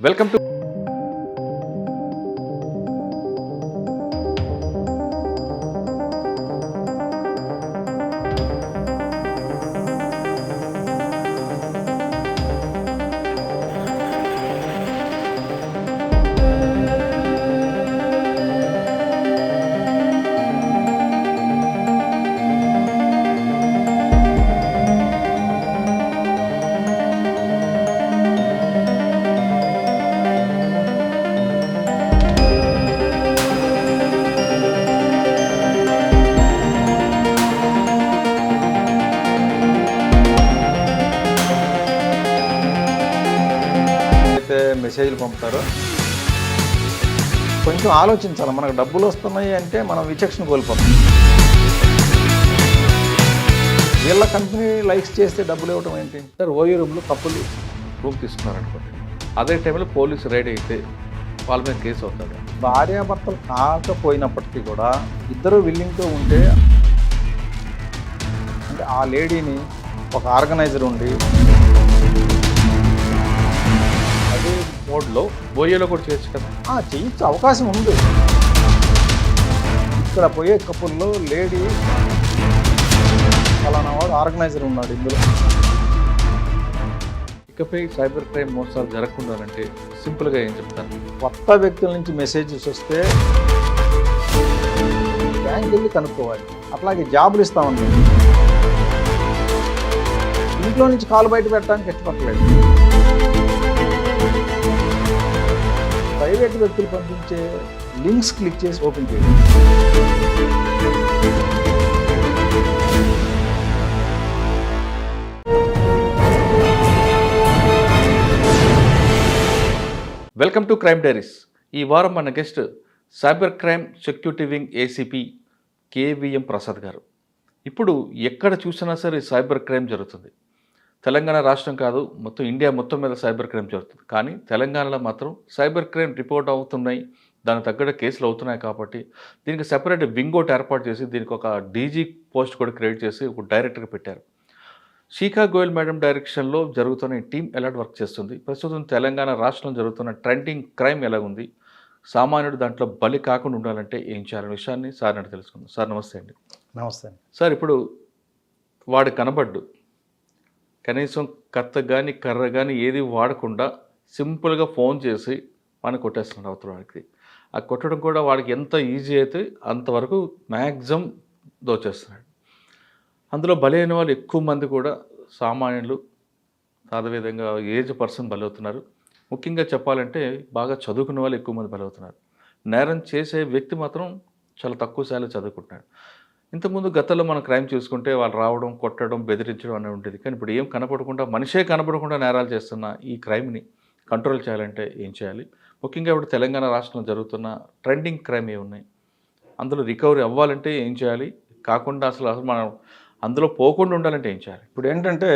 Welcome to అయితే మెసేజ్లు పంపుతారో కొంచెం ఆలోచించాలి. మనకు డబ్బులు వస్తున్నాయి అంటే మనం విచక్షణ కోల్పోతాం. వీళ్ళ కంపెనీ లైక్స్ చేస్తే డబ్బులు ఇవ్వటం ఏంటి? సార్ ఓయూ రూమ్లో కప్పులు రూమ్ తీసుకున్నారనుకోండి, అదే టైంలో పోలీసు రైడ్ అయితే వాళ్ళ మీద కేసు అవుతాడు. భార్యాభర్తలు కాకపోయినప్పటికీ కూడా ఇద్దరు విల్లింగ్తో ఉంటే, అంటే ఆ లేడీని ఒక ఆర్గనైజర్ ఉండి అదే మోడ్లో ఓయూలో కూడా చేయొచ్చు కదా. చేయొచ్చు, అవకాశం ఉంది. ఇక్కడ పోయే కప్పుల్లో లేడీ ఫలానా వాడు ఆర్గనైజర్ ఉన్నాడు ఇందులో. ఇకపై సైబర్ క్రైమ్ మోసాలు జరగకుండాలంటే సింపుల్గా ఏం చెప్తాను? కొత్త వ్యక్తుల నుంచి మెసేజెస్ వస్తే బ్యాంక్ వెళ్ళి కనుక్కోవాలి. అట్లాగే జాబులు ఇస్తామని ఇంట్లో నుంచి కాలు బయట పెట్టడానికి ఇష్టపడలేదు. ప్రైవేట్ వ్యక్తులు పంపించే లింక్స్ క్లిక్ చేసి ఓపెన్ చేయాలి. Welcome to crime diaries. ఈ వారం మన guest cyber crime security wing ACP KVM Prasad గారు. ఇప్పుడు ఎక్కడ చూసినా సరే సైబర్ క్రైమ్ జరుగుతుంది. తెలంగాణ రాష్ట్రం కాదు, మొత్తం ఇండియా మొత్తం మీద సైబర్ క్రైమ్ జరుగుతుంది. కానీ తెలంగాణలో మాత్రం సైబర్ క్రైమ్ రిపోర్ట్ అవుతున్నాయి, దానికి తగ్గట్టు కేసులు అవుతున్నాయి. కాబట్టి దీనికి సెపరేట్ వింగ్ ఒకటి ఏర్పాటు చేసి దీనికి ఒక డీజీ పోస్ట్ కూడా క్రియేట్ చేసి ఒక డైరెక్టర్గా పెట్టారు. శిఖా గోయల్ మేడం డైరెక్షన్లో జరుగుతున్న ఈ టీం ఎలా వర్క్ చేస్తుంది, ప్రస్తుతం తెలంగాణ రాష్ట్రంలో జరుగుతున్న ట్రెండింగ్ క్రైమ్ ఎలా ఉంది, సామాన్యుడు దాంట్లో బలి కాకుండా ఉండాలంటే ఏం చేయాలనే విషయాన్ని సార్ అంటే తెలుసుకుందాం. సార్ నమస్తే అండి. నమస్తే సార్, ఇప్పుడు వాడు కనబడ్డు, కనీసం కత్త కానీ కర్ర కానీ ఏది వాడకుండా సింపుల్గా ఫోన్ చేసి వాడిని కొట్టేస్తున్నాడు అవతల వాడికి. ఆ కొట్టడం కూడా వాడికి ఎంత ఈజీ అయితే అంతవరకు మ్యాక్సిమం దోచేస్తున్నాడు. అందులో బలైన వాళ్ళు ఎక్కువ మంది కూడా సామాన్యులు, అదేవిధంగా ఏజ్ పర్సన్ బలవుతున్నారు. ముఖ్యంగా చెప్పాలంటే బాగా చదువుకున్న వాళ్ళు ఎక్కువ మంది బలవుతున్నారు. నేరం చేసే వ్యక్తి మాత్రం చాలా తక్కువ శాలరీ చదువుకుంటున్నాడు. ఇంతకుముందు గతంలో మనం క్రైమ్ చూసుకుంటే వాళ్ళు రావడం, కొట్టడం, బెదిరించడం అనేది ఉండేది. కానీ ఇప్పుడు ఏం కనపడకుండా, మనిషే కనపడకుండా నేరాలు చేస్తున్న ఈ క్రైమ్ని కంట్రోల్ చేయాలంటే ఏం చేయాలి? ముఖ్యంగా ఇప్పుడు తెలంగాణ రాష్ట్రంలో జరుగుతున్న ట్రెండింగ్ క్రైమ్ ఏమున్నాయి, అందులో రికవరీ అవ్వాలంటే ఏం చేయాలి, కాకుండా అసలు మనం అందులో పోకుండా ఉండాలంటే ఏం చేయాలి? ఇప్పుడు ఏంటంటే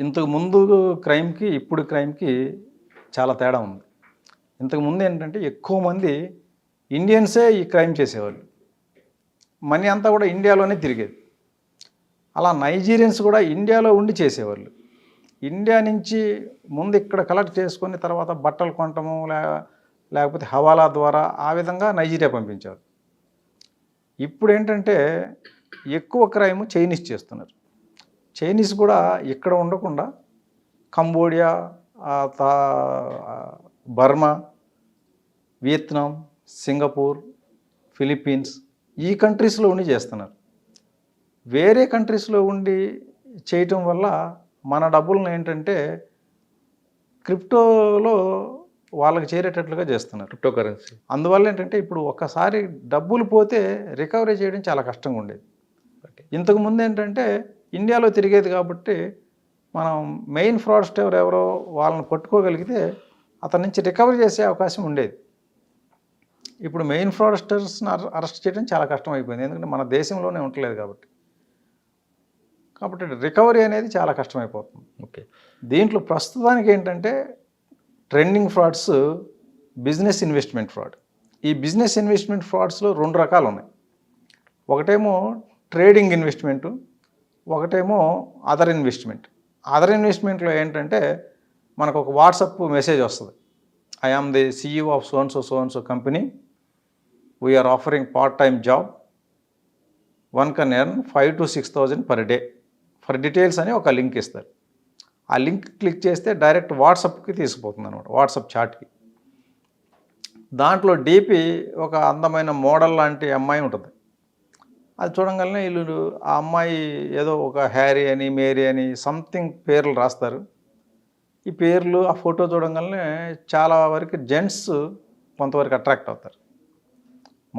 ఇంతకు ముందు క్రైమ్కి ఇప్పుడు క్రైమ్కి చాలా తేడా ఉంది. ఇంతకుముందు ఏంటంటే ఎక్కువ మంది ఇండియన్సే ఈ క్రైమ్ చేసేవాళ్ళు. మనీ అంతా కూడా ఇండియాలోనే తిరిగేది. అలా నైజీరియన్స్ కూడా ఇండియాలో ఉండి చేసేవాళ్ళు. ఇండియా నుంచి ముందు ఇక్కడ కలెక్ట్ చేసుకొని తర్వాత బట్టలు కొనటము లేకపోతే హవాలా ద్వారా ఆ విధంగా నైజీరియా పంపించారు. ఇప్పుడు ఏంటంటే ఎక్కువ క్రైమ్ చైనీస్ చేస్తున్నారు. చైనీస్ కూడా ఇక్కడ ఉండకుండా Cambodia, Burma, Vietnam, Singapore, Philippines ఈ కంట్రీస్లో ఉండి చేస్తున్నారు. వేరే కంట్రీస్లో ఉండి చేయటం వల్ల మన డబ్బులను ఏంటంటే క్రిప్టోలో వాళ్ళకి చేరేటట్లుగా చేస్తున్నారు, క్రిప్టో కరెన్సీ. అందువల్ల ఏంటంటే ఇప్పుడు ఒక్కసారి డబ్బులు పోతే రికవరీ చేయడం చాలా కష్టంగా ఉండేది. ఇంతకుముందు ఏంటంటే ఇండియాలో తిరిగేది కాబట్టి మనం మెయిన్ ఫ్రాడ్స్టర్ ఎవరో వాళ్ళని పట్టుకోగలిగితే అతని నుంచి రికవరీ చేసే అవకాశం ఉండేది. ఇప్పుడు మెయిన్ ఫ్రాడ్స్టర్స్ని అరెస్ట్ చేయడం చాలా కష్టం అయిపోయింది, ఎందుకంటే మన దేశంలోనే ఉండలేదు కాబట్టి రికవరీ అనేది చాలా కష్టమైపోతుంది. ఓకే, దీంట్లో ప్రస్తుతానికి ఏంటంటే trending frauds business investment fraud. ఈ బిజినెస్ ఇన్వెస్ట్మెంట్ ఫ్రాడ్స్లో రెండు రకాలు ఉన్నాయి. ఒకటేమో ట్రేడింగ్ ఇన్వెస్ట్మెంటు, ఒకటేమో అదర్ ఇన్వెస్ట్మెంట్. అదర్ ఇన్వెస్ట్మెంట్లో ఏంటంటే మనకు ఒక వాట్సాప్ మెసేజ్ వస్తుంది, I am the CEO of so and so company. We are offering part-time job. One can earn 5,000 to 6,000 per day. For details అని ఒక లింక్ ఇస్తారు. ఆ లింక్ క్లిక్ చేస్తే డైరెక్ట్ వాట్సాప్కి తీసుకుపోతుంది అనమాట, వాట్సాప్ చాట్కి. దాంట్లో డీపీ ఒక అందమైన మోడల్ లాంటి అమ్మాయి ఉంటుంది. అది చూడంగానే వీళ్ళు ఆ అమ్మాయి ఏదో ఒక హ్యారీ అని మేరీ అని సంథింగ్ పేర్లు రాస్తారు. ఈ పేర్లు ఆ ఫోటో చూడంగానే చాలా వరకు జెంట్స్ కొంతవరకు అట్రాక్ట్ అవుతారు.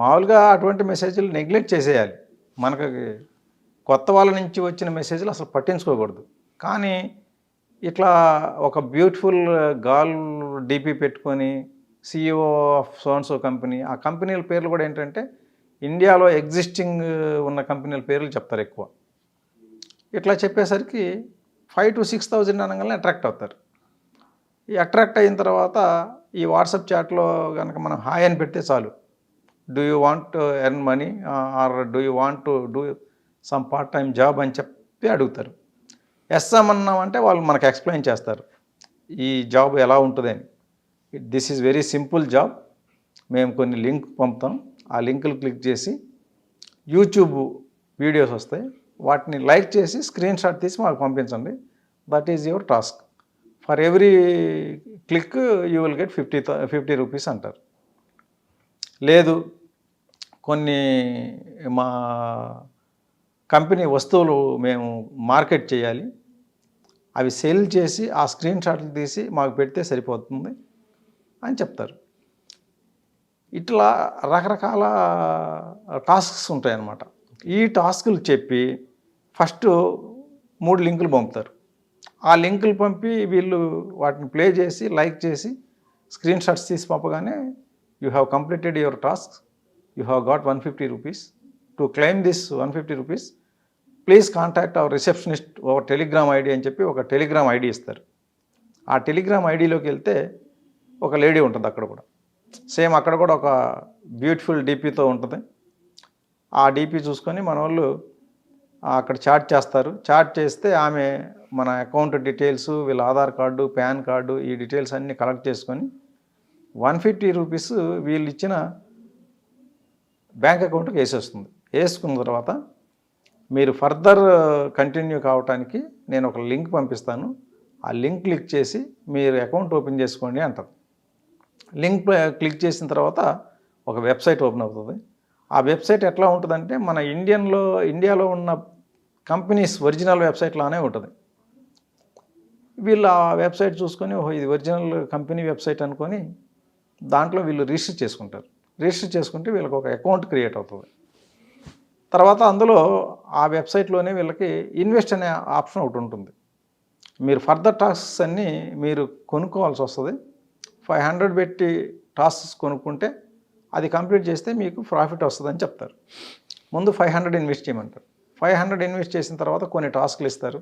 మామూలుగా అటువంటి మెసేజ్లు నెగ్లెక్ట్ చేసేయాలి. మనకి కొత్త వాళ్ళ నుంచి వచ్చిన మెసేజ్లు అసలు పట్టించుకోకూడదు. కానీ ఇట్లా ఒక బ్యూటిఫుల్ గర్ల్ డీపీ పెట్టుకొని CEO of so and so company, ఆ కంపెనీల పేర్లు కూడా ఏంటంటే ఇండియాలో ఎగ్జిస్టింగ్ ఉన్న కంపెనీల పేర్లు చెప్తారు ఎక్కువ. ఇట్లా చెప్పేసరికి 5,000 to 6,000 అనగానే అట్రాక్ట్ అవుతారు. ఈ అట్రాక్ట్ అయిన తర్వాత ఈ వాట్సాప్ చాట్లో కనుక మనం హాయ్ అని పెడితే చాలు, do you want to earn money or do you want to do some part time job అని చెప్పి అడుగుతారు. ఎస్ అన్నామంటే వాళ్ళు మనకు ఎక్స్ప్లెయిన్ చేస్తారు ఈ జాబ్ ఎలా ఉంటుందని. This is very simple job, మేము కొన్ని లింక్ పంపుతాం, ఆ లింకులు క్లిక్ చేసి యూట్యూబ్ వీడియోస్ వస్తాయి, వాటిని లైక్ చేసి స్క్రీన్ షాట్ తీసి మాకు పంపించండి, that is your task. For every click you will get 50 rupees అంటారు. లేదు కొన్ని మా కంపెనీ వస్తువులు మేము మార్కెట్ చేయాలి, అవి సేల్ చేసి ఆ స్క్రీన్ షాట్లు తీసి మాకు పెడితే సరిపోతుంది అని చెప్తారు. ఇట్లా రకరకాల టాస్క్స్ ఉంటాయన్నమాట. ఈ టాస్కులు చెప్పి ఫస్ట్ 3 లింకులు పంపుతారు. ఆ లింకులు పంపి వీళ్ళు వాటిని ప్లే చేసి లైక్ చేసి స్క్రీన్ షాట్స్ తీసి పంపగానే you have completed your task, you have got 150 rupees. To claim this 150 rupees please contact our receptionist over Telegram ID అని చెప్పి ఒక టెలిగ్రామ్ ఐడి ఇస్తారు. ఆ టెలిగ్రామ్ ఐడిలోకి వెళ్తే ఒక లేడీ ఉంటుంది, అక్కడ కూడా సేమ్ అక్కడ కూడా ఒక బ్యూటిఫుల్ డీపీతో ఉంటుంది. ఆ డీపీ చూసుకొని మన వాళ్ళు అక్కడ చాట్ చేస్తారు. చాట్ చేస్తే ఆమె మన అకౌంట్ డీటెయిల్స్, వీళ్ళ ఆధార్ కార్డు, పాన్ కార్డు, ఈ డీటెయిల్స్ అన్నీ కలెక్ట్ చేసుకొని 150 రూపీస్ వీళ్ళు ఇచ్చిన బ్యాంక్ అకౌంట్కి వేసేస్తుంది. వేసుకున్న తర్వాత మీరు ఫర్దర్ కంటిన్యూ కావడానికి నేను ఒక లింక్ పంపిస్తాను, ఆ లింక్ క్లిక్ చేసి మీరు అకౌంట్ ఓపెన్ చేసుకోండి అంటారు. లింక్ క్లిక్ చేసిన తర్వాత ఒక వెబ్సైట్ ఓపెన్ అవుతుంది. ఆ వెబ్సైట్ ఎట్లా ఉంటుందంటే మన ఇండియాలో ఉన్న కంపెనీస్ ఒరిజినల్ వెబ్సైట్ లానే ఉంటుంది. వీళ్ళు ఆ వెబ్సైట్ చూసుకొని ఓహో ఇది ఒరిజినల్ కంపెనీ వెబ్సైట్ అనుకొని దాంట్లో వీళ్ళు రిజిస్టర్ చేసుకుంటారు. రిజిస్టర్ చేసుకుంటే వీళ్ళకి ఒక అకౌంట్ క్రియేట్ అవుతుంది. తర్వాత అందులో ఆ వెబ్సైట్లోనే వీళ్ళకి ఇన్వెస్ట్ అనే ఆప్షన్ ఒకటి ఉంటుంది. మీరు ఫర్దర్ టాస్క్స్ అన్నీ మీరు కొనుక్కోవాల్సి వస్తుంది. 500 పెట్టి టాస్క్స్ కొనుక్కుంటే అది కంప్లీట్ చేస్తే మీకు ప్రాఫిట్ వస్తుందని చెప్తారు. ముందు 500 ఇన్వెస్ట్ చేయమంటారు. 500 ఇన్వెస్ట్ చేసిన తర్వాత కొన్ని టాస్క్లు ఇస్తారు.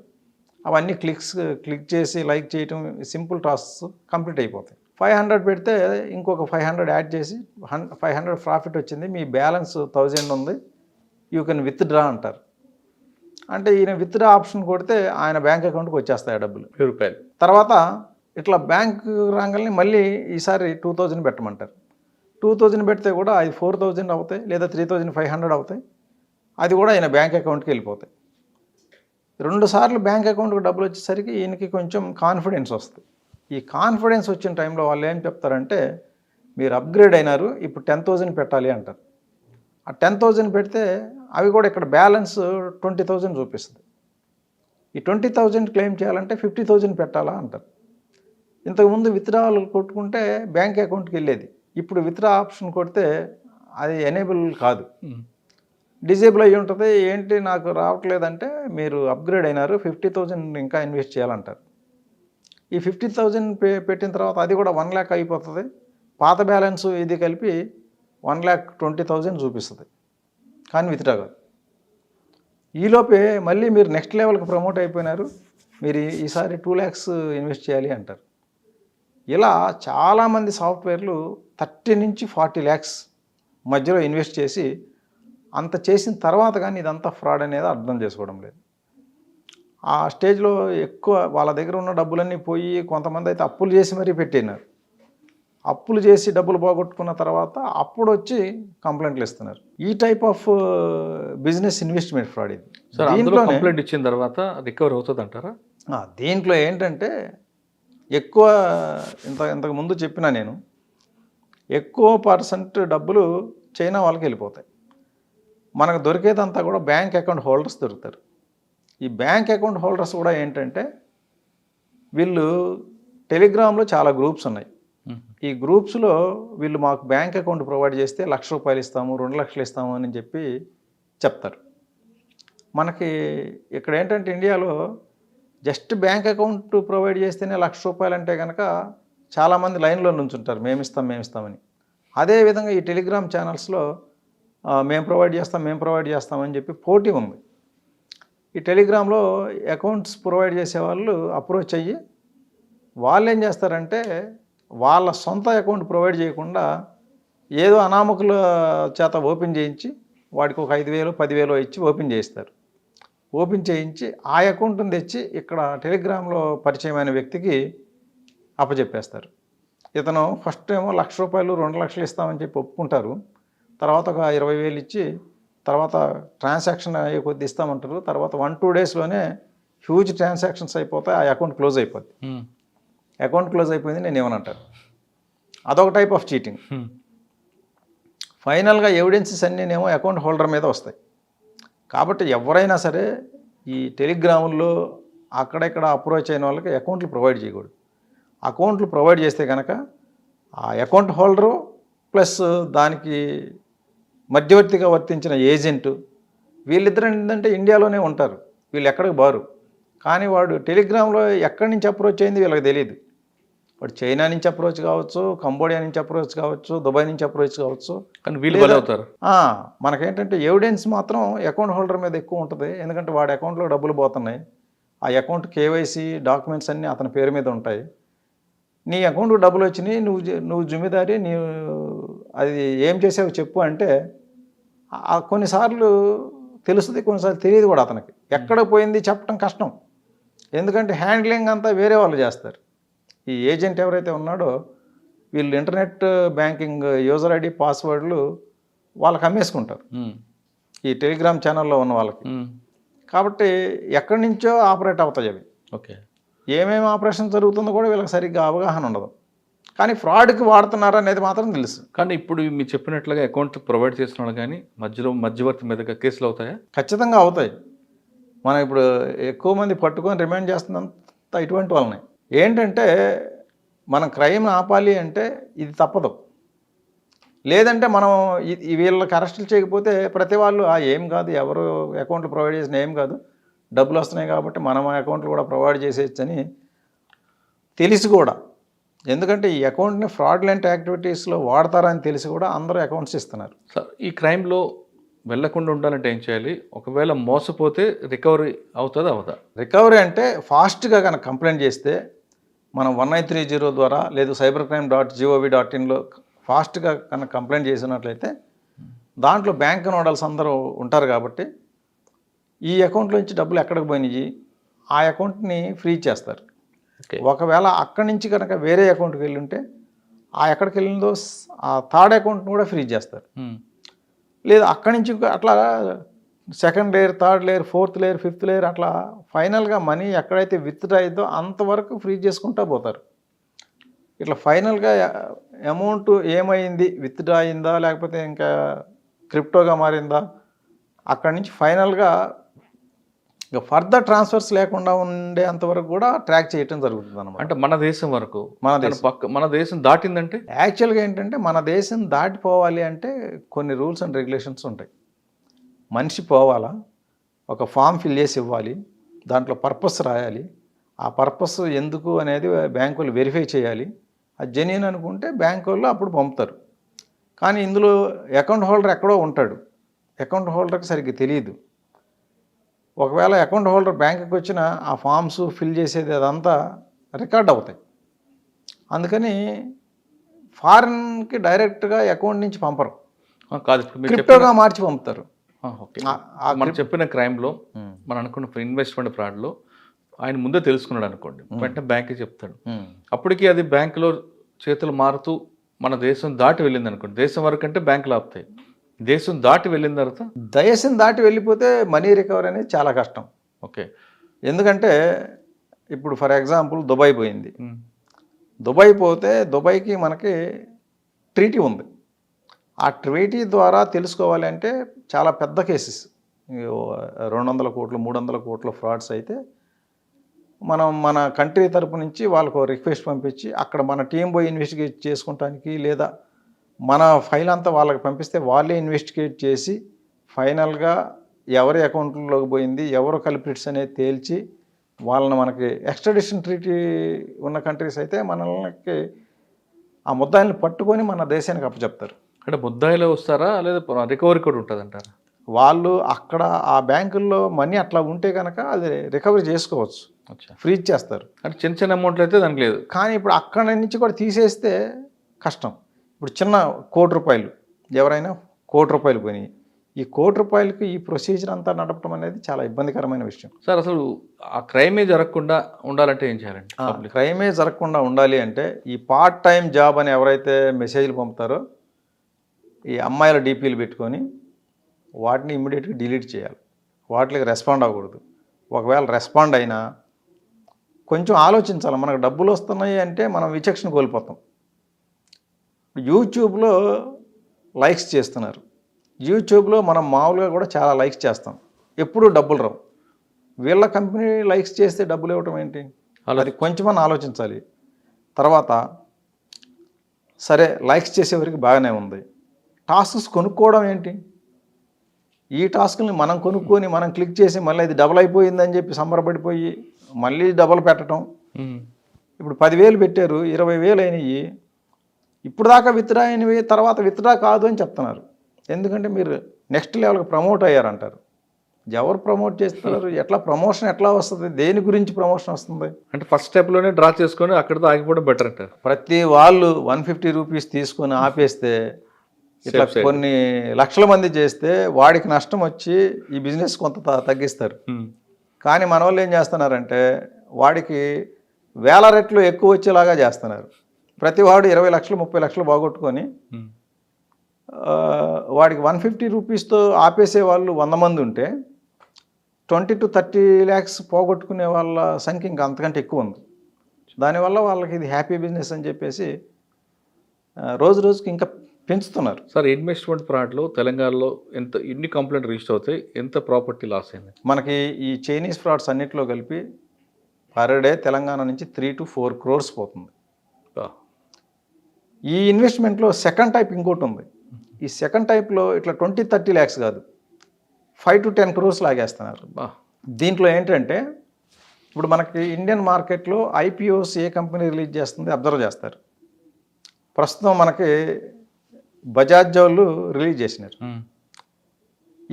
అవన్నీ క్లిక్ చేసి లైక్ చేయటం, సింపుల్ టాస్క్స్ కంప్లీట్ అయిపోతాయి. 500 పెడితే ఇంకొక 500 యాడ్ చేసి 500 ప్రాఫిట్ వచ్చింది, మీ బ్యాలెన్స్ 1000 ఉంది, యూ కెన్ విత్డ్రా అంటారు. అంటే ఈయన విత్డ్రా ఆప్షన్ కొడితే ఆయన బ్యాంక్ అకౌంట్కి వచ్చేస్తాయి డబ్బులు, ₹1000. తర్వాత ఇట్లా బ్యాంక్ రాగానే మళ్ళీ ఈసారి 2000 పెట్టమంటారు. 2000 పెడితే కూడా అది 4000 అవుతాయి, లేదా 3500 అవుతాయి. అది కూడా ఆయన బ్యాంక్ అకౌంట్కి వెళ్ళిపోతాయి. 2 సార్లు బ్యాంక్ అకౌంట్కి డబ్బులు వచ్చేసరికి ఈయనకి కొంచెం కాన్ఫిడెన్స్ వస్తుంది. ఈ కాన్ఫిడెన్స్ వచ్చిన టైంలో వాళ్ళు ఏం చెప్తారంటే మీరు అప్గ్రేడ్ అయినారు, ఇప్పుడు 10,000 పెట్టాలి అంటారు. ఆ 10,000 పెడితే అవి కూడా ఇక్కడ బ్యాలెన్స్ 20,000 చూపిస్తుంది. ఈ 20,000 క్లెయిమ్ చేయాలంటే 50,000 పెట్టాలా అంటారు. ఇంతకుముందు విత్డ్రాలు కొట్టుకుంటే బ్యాంక్ అకౌంట్కి వెళ్ళేది, ఇప్పుడు విత్డ్రా ఆప్షన్ కొడితే అది ఎనేబుల్ కాదు, డిజేబుల్ అయ్యి ఉంటుంది. ఏంటి నాకు రావట్లేదంటే మీరు అప్గ్రేడ్ అయినారు, 50,000 ఇంకా ఇన్వెస్ట్ చేయాలంటారు. ఈ 50,000 పెట్టిన తర్వాత అది కూడా 1 lakh అయిపోతుంది. పాత బ్యాలెన్స్ ఇది కలిపి 1,20,000 చూపిస్తుంది, కానీ విత్డ్రా కాదు. ఈలోపే మళ్ళీ మీరు నెక్స్ట్ లెవెల్కి ప్రమోట్ అయిపోయినారు, మీరు ఈసారి 2 lakhs ఇన్వెస్ట్ చేయాలి అంటారు. ఇలా చాలామంది సాఫ్ట్వేర్లు 30 నుంచి 40 lakhs మధ్యలో ఇన్వెస్ట్ చేసి అంత చేసిన తర్వాత కానీ ఇదంతా ఫ్రాడ్ అనేది అర్థం చేసుకోవడం లేదు. ఆ స్టేజ్లో ఎక్కువ వాళ్ళ దగ్గర ఉన్న డబ్బులన్నీ పోయి కొంతమంది అయితే అప్పులు చేసి మరీ పెట్టినారు. అప్పులు చేసి డబ్బులు పోగొట్టుకున్న తర్వాత అప్పుడు వచ్చి కంప్లైంట్లు ఇస్తున్నారు. ఈ type of business investment fraud ఇది. సార్ అందులో కంప్లైంట్ ఇచ్చిన తర్వాత రికవర్ అవుతుంది అంటారా? దీంట్లో ఏంటంటే ఎక్కువ ఇంతకు ముందు చెప్పినా నేను, ఎక్కువ పర్సెంట్ డబ్బులు చైనా వాళ్ళకి వెళ్ళిపోతాయి. మనకు దొరికేదంతా కూడా బ్యాంక్ అకౌంట్ హోల్డర్స్ దొరుకుతారు. ఈ బ్యాంక్ అకౌంట్ హోల్డర్స్ కూడా ఏంటంటే వీళ్ళు టెలిగ్రామ్లో చాలా గ్రూప్స్ ఉన్నాయి. ఈ గ్రూప్స్లో వీళ్ళు మాకు బ్యాంక్ అకౌంట్ ప్రొవైడ్ చేస్తే ₹1,00,000 ఇస్తాము, 2,00,000 ఇస్తాము అని చెప్పి చెప్తారు. మనకి ఇక్కడ ఏంటంటే ఇండియాలో జస్ట్ బ్యాంక్ అకౌంట్ ప్రొవైడ్ చేస్తేనే ₹1,00,000 అంటే కనుక చాలామంది లైన్లో నుంచుంటారు, మేము ఇస్తామని. అదేవిధంగా ఈ టెలిగ్రామ్ ఛానల్స్లో మేము ప్రొవైడ్ చేస్తామని చెప్పి పోటీ ఉంది. ఈ టెలిగ్రామ్లో అకౌంట్స్ ప్రొవైడ్ చేసే వాళ్ళు అప్రోచ్ అయ్యి వాళ్ళు ఏం చేస్తారంటే వాళ్ళ సొంత అకౌంట్ ప్రొవైడ్ చేయకుండా ఏదో అనామకుల చేత ఓపెన్ చేయించి వాడికి ఒక 5,000 10,000 ఇచ్చి ఓపెన్ చేయిస్తారు. ఓపెన్ చేయించి ఆ అకౌంట్ని తెచ్చి ఇక్కడ టెలిగ్రామ్లో పరిచయమైన వ్యక్తికి అప్పచెప్పేస్తారు. ఇతను ఫస్ట్ ఏమో ₹1,00,000 2,00,000 ఇస్తామని చెప్పి ఒప్పుకుంటారు. తర్వాత ఒక 20,000 ఇచ్చి తర్వాత ట్రాన్సాక్షన్ అయ్యే కొద్ది ఇస్తామంటారు. తర్వాత 1-2 డేస్లోనే హ్యూజ్ ట్రాన్సాక్షన్స్ అయిపోతాయి, ఆ అకౌంట్ క్లోజ్ అయిపోద్ది. అకౌంట్ క్లోజ్ అయిపోయింది నేను ఏమనంటారు. అదొక టైప్ ఆఫ్ చీటింగ్. ఫైనల్గా ఎవిడెన్సెస్ అన్నీనేమో అకౌంట్ హోల్డర్ మీద వస్తాయి. కాబట్టి ఎవరైనా సరే ఈ టెలిగ్రాముల్లో అక్కడెక్కడ అప్రోచ్ అయిన వాళ్ళకి అకౌంట్లు ప్రొవైడ్ చేయకూడదు. అకౌంట్లు ప్రొవైడ్ చేస్తే కనుక ఆ అకౌంట్ హోల్డరు ప్లస్ దానికి మధ్యవర్తిగా వర్తించిన ఏజెంటు వీళ్ళిద్దరు ఏంటంటే ఇండియాలోనే ఉంటారు, వీళ్ళు ఎక్కడికి బారు. కానీ వాడు టెలిగ్రామ్లో ఎక్కడి నుంచి అప్రోచ్ అయింది వీళ్ళకి తెలియదు. వాడు చైనా నుంచి అప్రోచ్ కావచ్చు, కంబోడియా నుంచి అప్రోచ్ కావచ్చు, దుబాయ్ నుంచి అప్రోచ్ కావచ్చు. కానీ వీళ్ళు బలవుతారు. మనకేంటంటే ఎవిడెన్స్ మాత్రం అకౌంట్ హోల్డర్ మీద ఎక్కువ ఉంటుంది. ఎందుకంటే వాడి అకౌంట్లో డబ్బులు పోతున్నాయి, ఆ అకౌంట్ కేవైసీ డాక్యుమెంట్స్ అన్నీ అతని పేరు మీద ఉంటాయి. నీ అకౌంట్కి డబ్బులు వచ్చినాయి, నువ్వు జుమ్మిదారి, అది ఏం చేసావు చెప్పు అంటే కొన్నిసార్లు తెలుస్తుంది, కొన్నిసార్లు తెలియదు కూడా అతనికి. ఎక్కడ పోయింది చెప్పడం కష్టం, ఎందుకంటే హ్యాండ్లింగ్ అంతా వేరే వాళ్ళు చేస్తారు. ఈ ఏజెంట్ ఎవరైతే ఉన్నాడో వీళ్ళు ఇంటర్నెట్ బ్యాంకింగ్ యూజర్ ఐడి పాస్వర్డ్లు వాళ్ళకి అమ్మేసుకుంటారు ఈ టెలిగ్రామ్ ఛానల్లో ఉన్న వాళ్ళకి. కాబట్టి ఎక్కడి నుంచో ఆపరేట్ అవుతాయి అవి. ఓకే, ఏమేమి ఆపరేషన్ జరుగుతుందో కూడా వీళ్ళకి సరిగ్గా అవగాహన ఉండదు. కానీ ఫ్రాడ్కి వాడుతున్నారు అనేది మాత్రం తెలుసు. కానీ ఇప్పుడు మీరు చెప్పినట్లుగా అకౌంట్ ప్రొవైడ్ చేస్తున్నాడు కానీ మధ్యవర్తి మీద కేసులు అవుతాయా? ఖచ్చితంగా అవుతాయి. మనం ఇప్పుడు ఎక్కువ మంది పట్టుకొని రిమైండ్ చేస్తున్నంత ఇటువంటి వాళ్ళని. ఏంటంటే మనం క్రైమ్ ఆపాలి అంటే ఇది తప్పదు. లేదంటే మనం వీళ్ళకి అరెస్టులు చేయకపోతే ప్రతి వాళ్ళు ఏం కాదు, ఎవరు అకౌంట్లు ప్రొవైడ్ చేసిన ఏం కాదు, డబ్బులు వస్తున్నాయి కాబట్టి మనం అకౌంట్లు కూడా ప్రొవైడ్ చేసేయచ్చని తెలిసి కూడా, ఎందుకంటే ఈ అకౌంట్ని ఫ్రాడ్లెంట్ యాక్టివిటీస్లో వాడతారని తెలిసి కూడా అందరూ అకౌంట్స్ ఇస్తున్నారు. సార్ ఈ క్రైమ్లో వెళ్ళకుండా ఉండాలంటే ఏం చేయాలి? ఒకవేళ మోసపోతే రికవరీ అవుతుందా అవదా? రికవరీ అంటే ఫాస్ట్గా కనుక కంప్లైంట్ చేస్తే మనం 1930 ద్వారా లేదు cybercrime.gov.inలో ఫాస్ట్గా కనుక కంప్లైంట్ చేసినట్లయితే దాంట్లో బ్యాంక్ నోడల్స్ అందరూ ఉంటారు కాబట్టి ఈ అకౌంట్లో నుంచి డబ్బులు ఎక్కడికి పోయినాయి ఆ అకౌంట్ని ఫ్రీ చేస్తారు. ఒకవేళ అక్కడి నుంచి కనుక వేరే అకౌంట్కి వెళ్ళి ఉంటే ఆ ఎక్కడికి వెళ్ళిందో ఆ థర్డ్ అకౌంట్ని కూడా ఫ్రీ చేస్తారు. లేదా అక్కడి నుంచి అట్లా second layer, third layer, fourth layer, fifth layer అట్లా ఫైనల్గా మనీ ఎక్కడైతే విత్డ్రా అయిందో అంతవరకు ఫ్రీ చేసుకుంటూ పోతారు. ఇట్లా ఫైనల్గా అమౌంట్ ఏమైంది, విత్డ్రా అయిందా లేకపోతే ఇంకా క్రిప్టోగా మారిందా, అక్కడి నుంచి ఫైనల్గా ఇక ఫర్దర్ ట్రాన్స్ఫర్స్ లేకుండా ఉండే అంతవరకు కూడా ట్రాక్ చేయటం జరుగుతుంది అన్నమాట. అంటే మన దేశం వరకు, మన దేశం దాటిందంటే యాక్చువల్గా ఏంటంటే మన దేశం దాటిపోవాలి అంటే కొన్ని రూల్స్ అండ్ రెగ్యులేషన్స్ ఉంటాయి. మనిషి పోవాలా, ఒక ఫామ్ ఫిల్ చేసి ఇవ్వాలి, దాంట్లో పర్పస్ రాయాలి, ఆ పర్పస్ ఎందుకు అనేది బ్యాంకు వాళ్ళు వెరిఫై చేయాలి, అది జెన్యూన్ అనుకుంటే బ్యాంకు వాళ్ళు అప్పుడు పంపుతారు. కానీ ఇందులో అకౌంట్ హోల్డర్ ఎక్కడో ఉంటాడు, అకౌంట్ హోల్డర్కి సరిగ్గా తెలియదు. ఒకవేళ అకౌంట్ హోల్డర్ బ్యాంకుకి వచ్చిన ఆ ఫామ్స్ ఫిల్ చేసేది అదంతా రికార్డ్ అవుతాయి. అందుకని ఫారిన్కి డైరెక్ట్గా అకౌంట్ నుంచి పంపరు, కాదు క్రిప్టోగా మార్చి పంపుతారు. ఓకే, మనం చెప్పిన క్రైమ్లో మనం అనుకున్న ఇన్వెస్ట్మెంట్ ఫ్రాడ్లో ఆయన ముందే తెలుసుకున్నాడు అనుకోండి, వెంటనే బ్యాంక్కి చెప్తాడు, అప్పటికి అది బ్యాంకులో చేతులు మారుతూ మన దేశం దాటి వెళ్ళింది అనుకోండి, దేశం వరకు అంటే బ్యాంకులు ఆపుతాయి, దేశం దాటి వెళ్ళిన తర్వాత దేశం దాటి వెళ్ళిపోతే మనీ రికవరీ అనేది చాలా కష్టం. ఓకే. ఎందుకంటే ఇప్పుడు ఫర్ ఎగ్జాంపుల్ దుబాయ్ పోయింది. దుబాయ్ పోతే దుబాయ్కి మనకి ట్రీటీ ఉంది. ఆ ట్రీటీ ద్వారా తెలుసుకోవాలి అంటే చాలా పెద్ద కేసెస్, 200 కోట్లు 300 కోట్ల ఫ్రాడ్స్ అయితే మనం మన కంట్రీ తరపు నుంచి వాళ్ళకు రిక్వెస్ట్ పంపించి అక్కడ మన టీం పోయి ఇన్వెస్టిగేట్ చేసుకుంటానికి, లేదా మన ఫైల్ అంతా వాళ్ళకి పంపిస్తే వాళ్ళే ఇన్వెస్టిగేట్ చేసి ఫైనల్గా ఎవరి అకౌంట్లోకి పోయింది, ఎవరు కల్ప్రిట్స్ అనేది తేల్చి వాళ్ళని మనకి ఎక్స్ట్రాడిషన్ ట్రీటీ ఉన్న కంట్రీస్ అయితే మనకి ఆ ముద్దాయిల్ని పట్టుకొని మన దేశానికి అప్పచెప్తారు. అంటే ముద్దాయిలో వస్తారా లేదా రికవరీ కూడా ఉంటుంది అంటారా? వాళ్ళు అక్కడ ఆ బ్యాంకుల్లో మనీ అట్లా ఉంటే కనుక అది రికవరీ చేసుకోవచ్చు, ఫ్రీజ్ చేస్తారు. అంటే చిన్న చిన్న అమౌంట్లు అయితే దానికి లేదు. కానీ ఇప్పుడు అక్కడ నుంచి కూడా తీసేస్తే కష్టం. ఇప్పుడు చిన్న ₹1,00,00,000 ఎవరైనా ₹1,00,00,000 పోయినాయి, ఈ ₹1,00,00,000కి ఈ ప్రొసీజర్ అంతా నడపడం అనేది చాలా ఇబ్బందికరమైన విషయం. సార్ అసలు ఆ క్రైమే జరగకుండా ఉండాలంటే ఏం చేయాలండి? క్రైమే జరగకుండా ఉండాలి అంటే ఈ పార్ట్ టైం జాబ్ అని ఎవరైతే మెసేజ్లు పంపుతారో ఈ అమ్మాయిల డీపీలు పెట్టుకొని వాటిని ఇమ్మీడియట్గా డిలీట్ చేయాలి. వాటికి రెస్పాండ్ అవ్వకూడదు. ఒకవేళ రెస్పాండ్ అయినా కొంచెం ఆలోచించాలి. మనకు డబ్బులు వస్తున్నాయి అంటే మనం విచక్షణ కోల్పోతాం. యూట్యూబ్లో లైక్స్ చేస్తున్నారు, యూట్యూబ్లో మనం మామూలుగా కూడా చాలా లైక్స్ చేస్తాం, ఎప్పుడూ డబ్బులు రావు. వీళ్ళ కంపెనీ లైక్స్ చేస్తే డబ్బులు ఇవ్వటం ఏంటి? అది కొంచెమని ఆలోచించాలి. తర్వాత సరే లైక్స్ చేసేవరకు బాగానే ఉంది, టాస్క్స్ కొనుక్కోవడం ఏంటి? ఈ టాస్క్ని మనం కొనుక్కొని మనం క్లిక్ చేసి మళ్ళీ ఇది డబుల్ అయిపోయిందని చెప్పి సంబరపడిపోయి మళ్ళీ డబుల్ పెట్టడం. ఇప్పుడు 10,000 పెట్టారు, 20,000 అయినాయి, ఇప్పుడు దాకా విత్డ్రా అయినవి, తర్వాత విత్డ్రా కాదు అని చెప్తున్నారు. ఎందుకంటే మీరు నెక్స్ట్ లెవెల్కి ప్రమోట్ అయ్యారంటారు. ఎవరు ప్రమోట్ చేస్తున్నారు? ఎట్లా ప్రమోషన్ ఎట్లా వస్తుంది? దేని గురించి ప్రమోషన్ వస్తుంది? అంటే ఫస్ట్ స్టెప్లోనే డ్రా చేసుకొని అక్కడితో ఆగిపోవడం బెటర్ అంటారు. ప్రతి వాళ్ళు ₹150 తీసుకొని ఆపేస్తే ఇట్లా కొన్ని లక్షల మంది చేస్తే వాడికి నష్టం వచ్చి ఈ బిజినెస్ కొంత తగ్గిస్తారు. కానీ మన వాళ్ళు ఏం చేస్తున్నారంటే వాడికి వేల రెట్లు ఎక్కువ వచ్చేలాగా చేస్తున్నారు. ప్రతి వాడు 20 లక్షలు 30 లక్షలు బాగొట్టుకొని వాడికి ₹150తో ఆపేసే వాళ్ళు 100 మంది ఉంటే 20 to 30 lakhs పోగొట్టుకునే వాళ్ళ సంఖ్య ఇంకా అంతకంటే ఎక్కువ ఉంది. దానివల్ల వాళ్ళకి ఇది హ్యాపీ బిజినెస్ అని చెప్పేసి రోజు రోజుకి ఇంకా పెంచుతున్నారు. సార్ ఇన్వెస్ట్మెంట్ ఫ్రాడ్లో తెలంగాణలో ఎన్ని కంప్లైంట్ రిజిస్టర్ అవుతాయి, ఎంత ప్రాపర్టీ లాస్ అయింది? మనకి ఈ చైనీస్ ఫ్రాడ్స్ అన్నిటిలో కలిపి పర్ డే తెలంగాణ నుంచి 3 to 4 crores పోతుంది. ఈ ఇన్వెస్ట్మెంట్లో సెకండ్ టైప్ ఇంకోటి ఉంది. ఈ సెకండ్ టైప్లో ఇట్లా 20-30 lakhs కాదు, 5 to 10 crores లాగేస్తున్నారు. దీంట్లో ఏంటంటే ఇప్పుడు మనకి ఇండియన్ మార్కెట్లో IPOs ఏ కంపెనీ రిలీజ్ చేస్తుంది అబ్జర్వ్ చేస్తారు. ప్రస్తుతం మనకి బజాజ్ వాళ్ళు రిలీజ్ చేసినారు.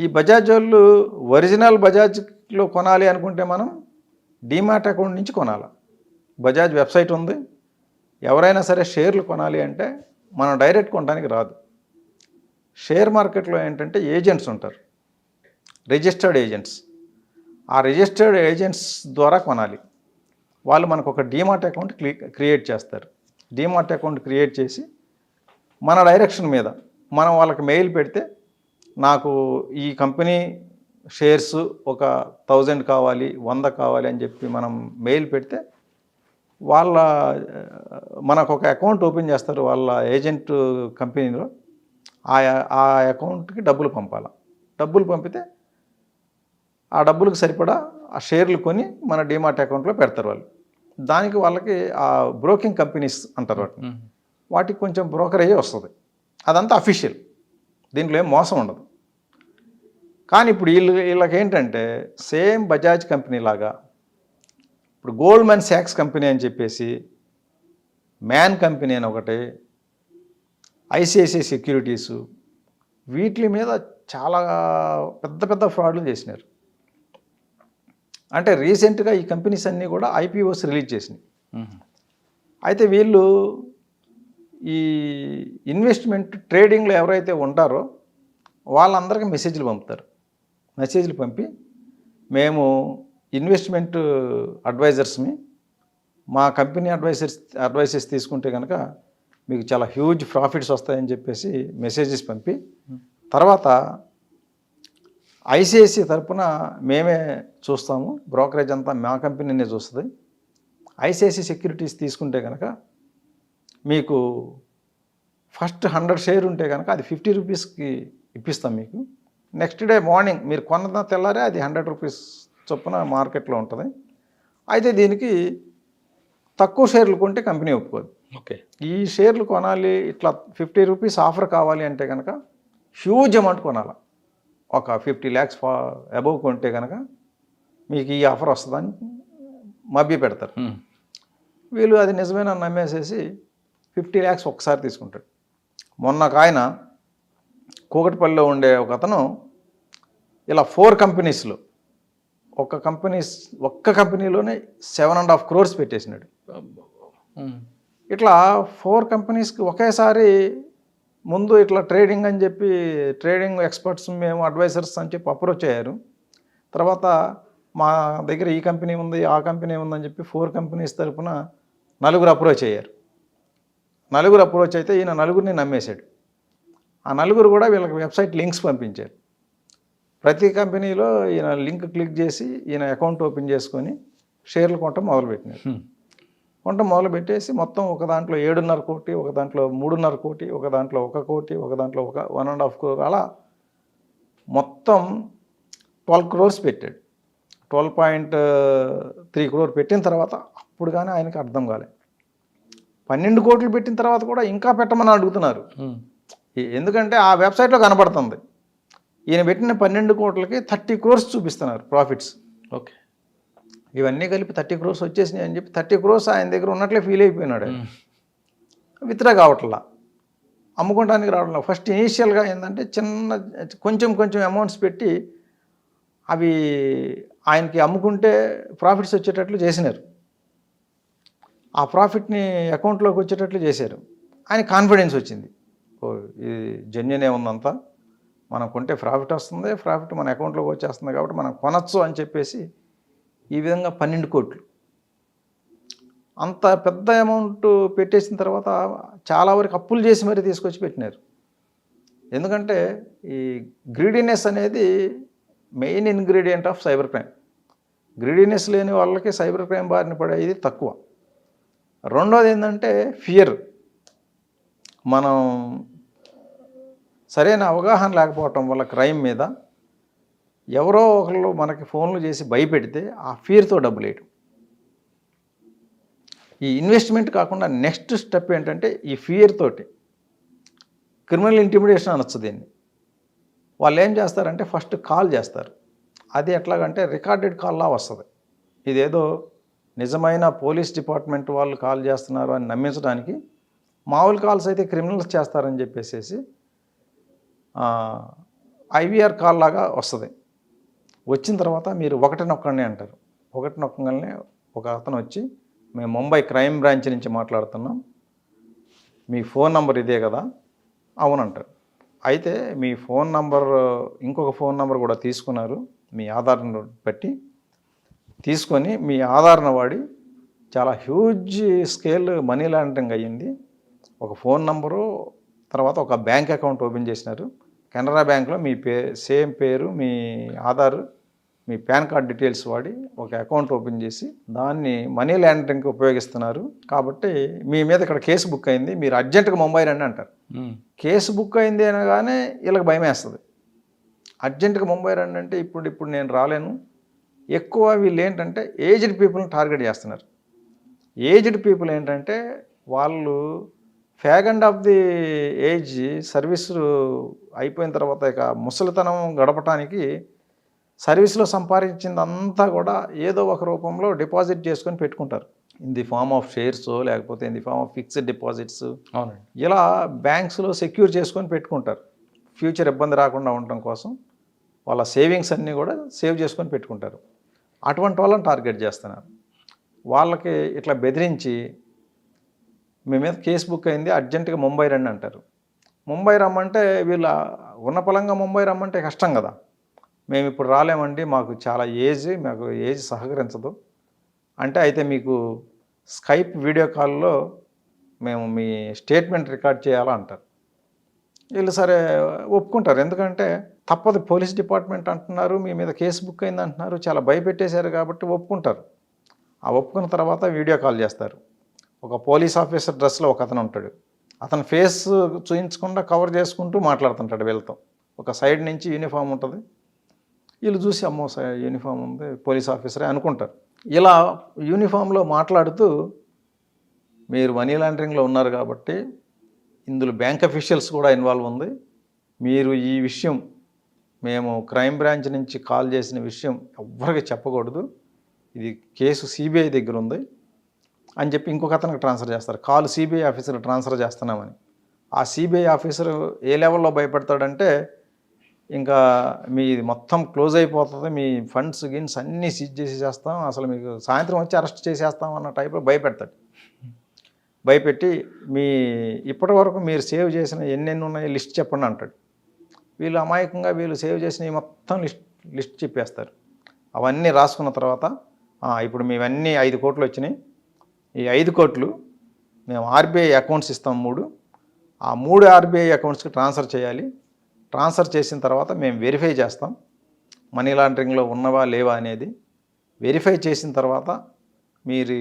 ఈ బజాజ్ వాళ్ళు ఒరిజినల్ బజాజ్లో కొనాలి అనుకుంటే మనం డీమాట్ అకౌంట్ నుంచి కొనాలి. బజాజ్ వెబ్సైట్ ఉంది, ఎవరైనా సరే షేర్లు కొనాలి అంటే మనం డైరెక్ట్ కొనడానికి రాదు. షేర్ మార్కెట్లో ఏంటంటే ఏజెంట్స్ ఉంటారు, రిజిస్టర్డ్ ఏజెంట్స్. ఆ రిజిస్టర్డ్ ఏజెంట్స్ ద్వారా కొనాలి. వాళ్ళు మనకు ఒక డీమాట్ అకౌంట్ క్రియేట్ చేస్తారు. డీమాట్ అకౌంట్ క్రియేట్ చేసి మన డైరెక్షన్ మీద మనం వాళ్ళకి మెయిల్ పెడితే నాకు ఈ కంపెనీ షేర్స్ ఒక 1000 కావాలి, 100 కావాలి అని చెప్పి మనం మెయిల్ పెడితే మనకు ఒక అకౌంట్ ఓపెన్ చేస్తారు వాళ్ళ ఏజెంట్ కంపెనీలో. ఆ అకౌంట్కి డబ్బులు పంపాలి. డబ్బులు పంపితే ఆ డబ్బులకు సరిపడా ఆ షేర్లు కొని మన డీమాట్ అకౌంట్లో పెడతారు వాళ్ళు. దానికి వాళ్ళకి ఆ బ్రోకింగ్ కంపెనీస్ అంటారు వాటికి కొంచెం బ్రోకరేజే వస్తుంది. అదంతా అఫీషియల్, దీంట్లో ఏం మోసం ఉండదు. కానీ ఇప్పుడు వీళ్ళకి ఏంటంటే సేమ్ బజాజ్ కంపెనీ లాగా ఇప్పుడు గోల్డ్మెన్ సాక్స్ కంపెనీ అని చెప్పేసి, మ్యాన్ కంపెనీ అని ఒకటి, ICICI సెక్యూరిటీసు, వీటి మీద చాలా పెద్ద పెద్ద ఫ్రాడ్లు చేసినారు. అంటే రీసెంట్గా ఈ కంపెనీస్ అన్నీ కూడా IPOs రిలీజ్ చేసినాయి. అయితే వీళ్ళు ఈ ఇన్వెస్ట్మెంట్ ట్రేడింగ్లో ఎవరైతే ఉంటారో వాళ్ళందరికీ మెసేజ్లు పంపుతారు. మెసేజ్లు పంపి మేము ఇన్వెస్ట్మెంట్ అడ్వైజర్స్ని, మా కంపెనీ అడ్వైసెస్ తీసుకుంటే కనుక మీకు చాలా హ్యూజ్ ప్రాఫిట్స్ వస్తాయని చెప్పేసి మెసేజెస్ పంపి తర్వాత ఐసిఐసి తరపున మేమే చూస్తాము, బ్రోకరేజ్ అంతా మా కంపెనీనే చూస్తుంది. ఐసిఐసి సెక్యూరిటీస్ తీసుకుంటే కనుక మీకు ఫస్ట్ 100 షేర్ ఉంటే కనుక అది 50 రూపీస్కి ఇప్పిస్తాం మీకు. నెక్స్ట్ డే మార్నింగ్ మీరు కొన్న తెల్లారే అది 100 రూపీస్ చొప్పున మార్కెట్లో ఉంటుంది. అయితే దీనికి తక్కువ షేర్లు కొంటే కంపెనీ ఒప్పుకోదు. ఓకే. ఈ షేర్లు కొనాలి, ఇట్లా 50 రూపీస్ ఆఫర్ కావాలి అంటే కనుక హ్యూజ్ అమౌంట్ కొనాలి. ఒక 50 lakhs అబవ్ కొంటే కనుక మీకు ఈ ఆఫర్ వస్తుందని మభ్య పెడతారు. వీళ్ళు అది నిజమేనా నమ్మేసేసి 50 lakhs ఒక్కసారి తీసుకుంటాడు. మొన్న ఒక ఆయన కూకట్పల్లిలో ఉండే ఒక అతను ఇలా 4 కంపెనీస్లో ఒక్క కంపెనీలోనే 7.5 crores పెట్టేసినాడు. ఇట్లా 4 కంపెనీస్కి ఒకేసారి ముందు ఇట్లా ట్రేడింగ్ అని చెప్పి ట్రేడింగ్ ఎక్స్పర్ట్స్ మేము అడ్వైజర్స్ అని చెప్పి అప్రోచ్ అయ్యారు. తర్వాత మా దగ్గర ఈ కంపెనీ ఉంది ఆ కంపెనీ ఉందని చెప్పి 4 కంపెనీస్ తరపున 4 అప్రోచ్ అయ్యారు. 4 అప్రోచ్ అయితే ఈయన 4 నమ్మేశాడు. ఆ 4 కూడా వీళ్ళకి వెబ్సైట్ లింక్స్ పంపించారు. ప్రతి కంపెనీలో ఈయన లింక్ క్లిక్ చేసి ఈయన అకౌంట్ ఓపెన్ చేసుకొని షేర్లు కొనటం మొదలుపెట్టినారు. కొనటం మొదలుపెట్టేసి మొత్తం ఒక దాంట్లో 7.5 కోటి, ఒక దాంట్లో 3.5 కోటి, ఒక దాంట్లో 1 కోటి, ఒక దాంట్లో 1.5 crore, అలా మొత్తం 12 crores పెట్టాడు. 12.3 crore పెట్టిన తర్వాత అప్పుడు కానీ ఆయనకి అర్థం కాలే. 12 కోట్లు పెట్టిన తర్వాత కూడా ఇంకా పెట్టమని అడుగుతున్నారు. ఎందుకంటే ఆ వెబ్సైట్లో కనబడుతుంది ఈయన పెట్టిన 12 కోట్లకి 30 crores చూపిస్తున్నారు ప్రాఫిట్స్. ఓకే. ఇవన్నీ కలిపి 30 crores వచ్చేసినాయి అని చెప్పి 30 crores ఆయన దగ్గర ఉన్నట్లే ఫీల్ అయిపోయినాడు. విత్డ్రా కావట్లా, అమ్ముకోవడానికి రావట్లా. ఫస్ట్ ఇనీషియల్గా ఏంటంటే కొంచెం అమౌంట్స్ పెట్టి అవి ఆయనకి అమ్ముకుంటే ప్రాఫిట్స్ వచ్చేటట్లు చేసినారు. ఆ ప్రాఫిట్ని అకౌంట్లోకి వచ్చేటట్లు చేశారు. ఆయన కాన్ఫిడెన్స్ వచ్చింది, ఓ ఇది జెన్యునే ఉందంతా, మనం కొంటే ప్రాఫిట్ వస్తుంది, ప్రాఫిట్ మన అకౌంట్లోకి వచ్చేస్తుంది కాబట్టి మనం కొనచ్చు అని చెప్పేసి ఈ విధంగా 12 కోట్లు అంత పెద్ద అమౌంట్ పెట్టేసిన తర్వాత చాలా వరకు అప్పులు చేసి మరీ తీసుకొచ్చి పెట్టినారు. ఎందుకంటే ఈ గ్రీడీనెస్ అనేది main ingredient of cyber crime. Greediness లేని వాళ్ళకి సైబర్ క్రైమ్ బారిన పడేది తక్కువ. రెండోది ఏంటంటే ఫియర్. మనం సరైన అవగాహన లేకపోవటం వల్ల క్రైమ్ మీద ఎవరో ఒకళ్ళు మనకి ఫోన్లు చేసి భయపెడితే ఆ ఫియర్తో డబ్బులు వేయటం. ఈ ఇన్వెస్ట్మెంట్ కాకుండా నెక్స్ట్ స్టెప్ ఏంటంటే ఈ ఫియర్ తోటి క్రిమినల్ ఇంటిమిడేషన్ అనొచ్చు దీన్ని. వాళ్ళు ఏం చేస్తారంటే ఫస్ట్ కాల్ చేస్తారు. అది ఎట్లాగంటే రికార్డెడ్ కాల్లా వస్తుంది. ఇదేదో నిజమైన పోలీస్ డిపార్ట్మెంట్ వాళ్ళు కాల్ చేస్తున్నారు అని నమ్మించడానికి మామూలు కాల్స్ అయితే క్రిమినల్స్ చేస్తారని చెప్పేసి ఐవీఆర్ కాల్ లాగా వస్తుంది. వచ్చిన తర్వాత మీరు ఒకటి నొక్కండి అంటారు. ఒకటి నొక్కగానే ఒక అతను వచ్చి మేము ముంబై క్రైమ్ బ్రాంచ్ నుంచి మాట్లాడుతున్నాం, మీ ఫోన్ నంబర్ ఇదే కదా, అవునంటారు. అయితే మీ ఫోన్ నంబర్ ఇంకొక ఫోన్ నంబర్ కూడా తీసుకున్నారు, మీ ఆధార్ను బట్టి తీసుకొని మీ ఆధార్ను వాడి చాలా హ్యూజ్ స్కేల్ మనీ లాండరింగ్ అయ్యింది. ఒక ఫోన్ నంబరు తర్వాత ఒక బ్యాంక్ అకౌంట్ ఓపెన్ చేసినారు. కెనరా బ్యాంక్లో మీ సేమ్ పేరు, మీ ఆధార్, మీ పాన్ కార్డ్ డీటెయిల్స్ వాడి ఒక అకౌంట్ ఓపెన్ చేసి దాన్ని మనీ లాండరింగ్కి ఉపయోగిస్తున్నారు. కాబట్టి మీ మీద ఇక్కడ కేసు బుక్ అయింది, మీరు అర్జెంటుగా ముంబై రండి అంటారు. కేసు బుక్ అయింది అనగానే వీళ్ళకి భయం వేస్తుంది. అర్జెంటుగా ముంబై రండి అంటే ఇప్పుడు నేను రాలేను. ఎక్కువ వీళ్ళు ఏంటంటే ఏజ్డ్ పీపుల్ని టార్గెట్ చేస్తున్నారు. ఏజ్డ్ పీపుల్ ఏంటంటే వాళ్ళు fag and of the age service అయిపోయిన తర్వాత ఇక ముసలితనం గడపటానికి సర్వీస్లో సంపాదించిందంతా కూడా ఏదో ఒక రూపంలో డిపాజిట్ చేసుకొని పెట్టుకుంటారు. In the form of shares లేకపోతే in the form of fixed deposits. అవునండి. ఇలా బ్యాంక్స్లో సెక్యూర్ చేసుకొని పెట్టుకుంటారు. ఫ్యూచర్ ఇబ్బంది రాకుండా ఉండటం కోసం వాళ్ళ సేవింగ్స్ అన్నీ కూడా సేవ్ చేసుకొని పెట్టుకుంటారు. అటువంటి వాళ్ళని టార్గెట్ చేస్తున్నారు. వాళ్ళకి ఇట్లా బెదిరించి మీ మీద కేసు బుక్ అయింది, అర్జెంటుగా ముంబై రండి అంటారు. ముంబై రమ్మంటే వీళ్ళ ఉన్న పలంగా ముంబై రమ్మంటే కష్టం కదా. మేము ఇప్పుడు రాలేమండి, మాకు చాలా మాకు ఏజ్ సహకరించదు అంటే, అయితే మీకు స్కైప్ వీడియో కాల్లో మేము మీ స్టేట్మెంట్ రికార్డ్ చేయాలా అంటారు. వీళ్ళు సరే ఒప్పుకుంటారు. ఎందుకంటే తప్పదు, పోలీస్ డిపార్ట్మెంట్ అంటున్నారు, మీ మీద కేసు బుక్ అయింది అంటున్నారు, చాలా భయపెట్టేశారు కాబట్టి ఒప్పుకుంటారు. ఆ ఒప్పుకున్న తర్వాత వీడియో కాల్ చేస్తారు. ఒక పోలీస్ ఆఫీసర్ డ్రెస్లో ఒక అతను ఉంటాడు. అతను ఫేస్ చూయించకుండా కవర్ చేసుకుంటూ మాట్లాడుతుంటాడు వీళ్ళతో. ఒక సైడ్ నుంచి యూనిఫామ్ ఉంటుంది. వీళ్ళు చూసి అమ్మో యూనిఫామ్ ఉంది, పోలీస్ ఆఫీసరే అనుకుంటారు. ఇలా యూనిఫామ్లో మాట్లాడుతూ మీరు మనీ లాండరింగ్లో ఉన్నారు కాబట్టి ఇందులో బ్యాంక్ అఫీషియల్స్ కూడా ఇన్వాల్వ్ ఉంది, మీరు ఈ విషయం మేము క్రైమ్ బ్రాంచ్ నుంచి కాల్ చేసిన విషయం ఎవ్వరికి చెప్పకూడదు, ఇది కేసు సిబిఐ దగ్గర ఉంది అని చెప్పి ఇంకొక అతనికి ట్రాన్స్ఫర్ చేస్తారు. కాల్ సిబిఐ ఆఫీసర్ ట్రాన్స్ఫర్ చేస్తున్నామని. ఆ సిబిఐ ఆఫీసర్ ఏ లెవెల్లో భయపడతాడంటే ఇంకా మీది మొత్తం క్లోజ్ అయిపోతుంది, మీ ఫండ్స్ గిన్స్ అన్నీ సీజ్ చేసేస్తాం, అసలు మీకు సాయంత్రం వచ్చి అరెస్ట్ చేసేస్తాం అన్న టైప్లో భయపెడతాడు. భయపెట్టి మీ ఇప్పటి వరకు మీరు సేవ్ చేసిన ఎన్నెన్ని ఉన్నాయో లిస్ట్ చెప్పండి అంటాడు. వీళ్ళు అమాయకంగా వీళ్ళు సేవ్ చేసినవి మొత్తం లిస్ట్ చెప్పేస్తారు. అవన్నీ రాసుకున్న తర్వాత ఇప్పుడు మేవన్నీ 5 కోట్లు వచ్చినాయి, ఈ 5 కోట్లు మేము ఆర్బీఐ అకౌంట్స్ ఇస్తాం 3, ఆ 3 ఆర్బీఐ అకౌంట్స్కి ట్రాన్స్ఫర్ చేయాలి. ట్రాన్స్ఫర్ చేసిన తర్వాత మేము వెరిఫై చేస్తాం మనీ లాండరింగ్లో ఉన్నవా లేవా అనేది. వెరిఫై చేసిన తర్వాత మీరు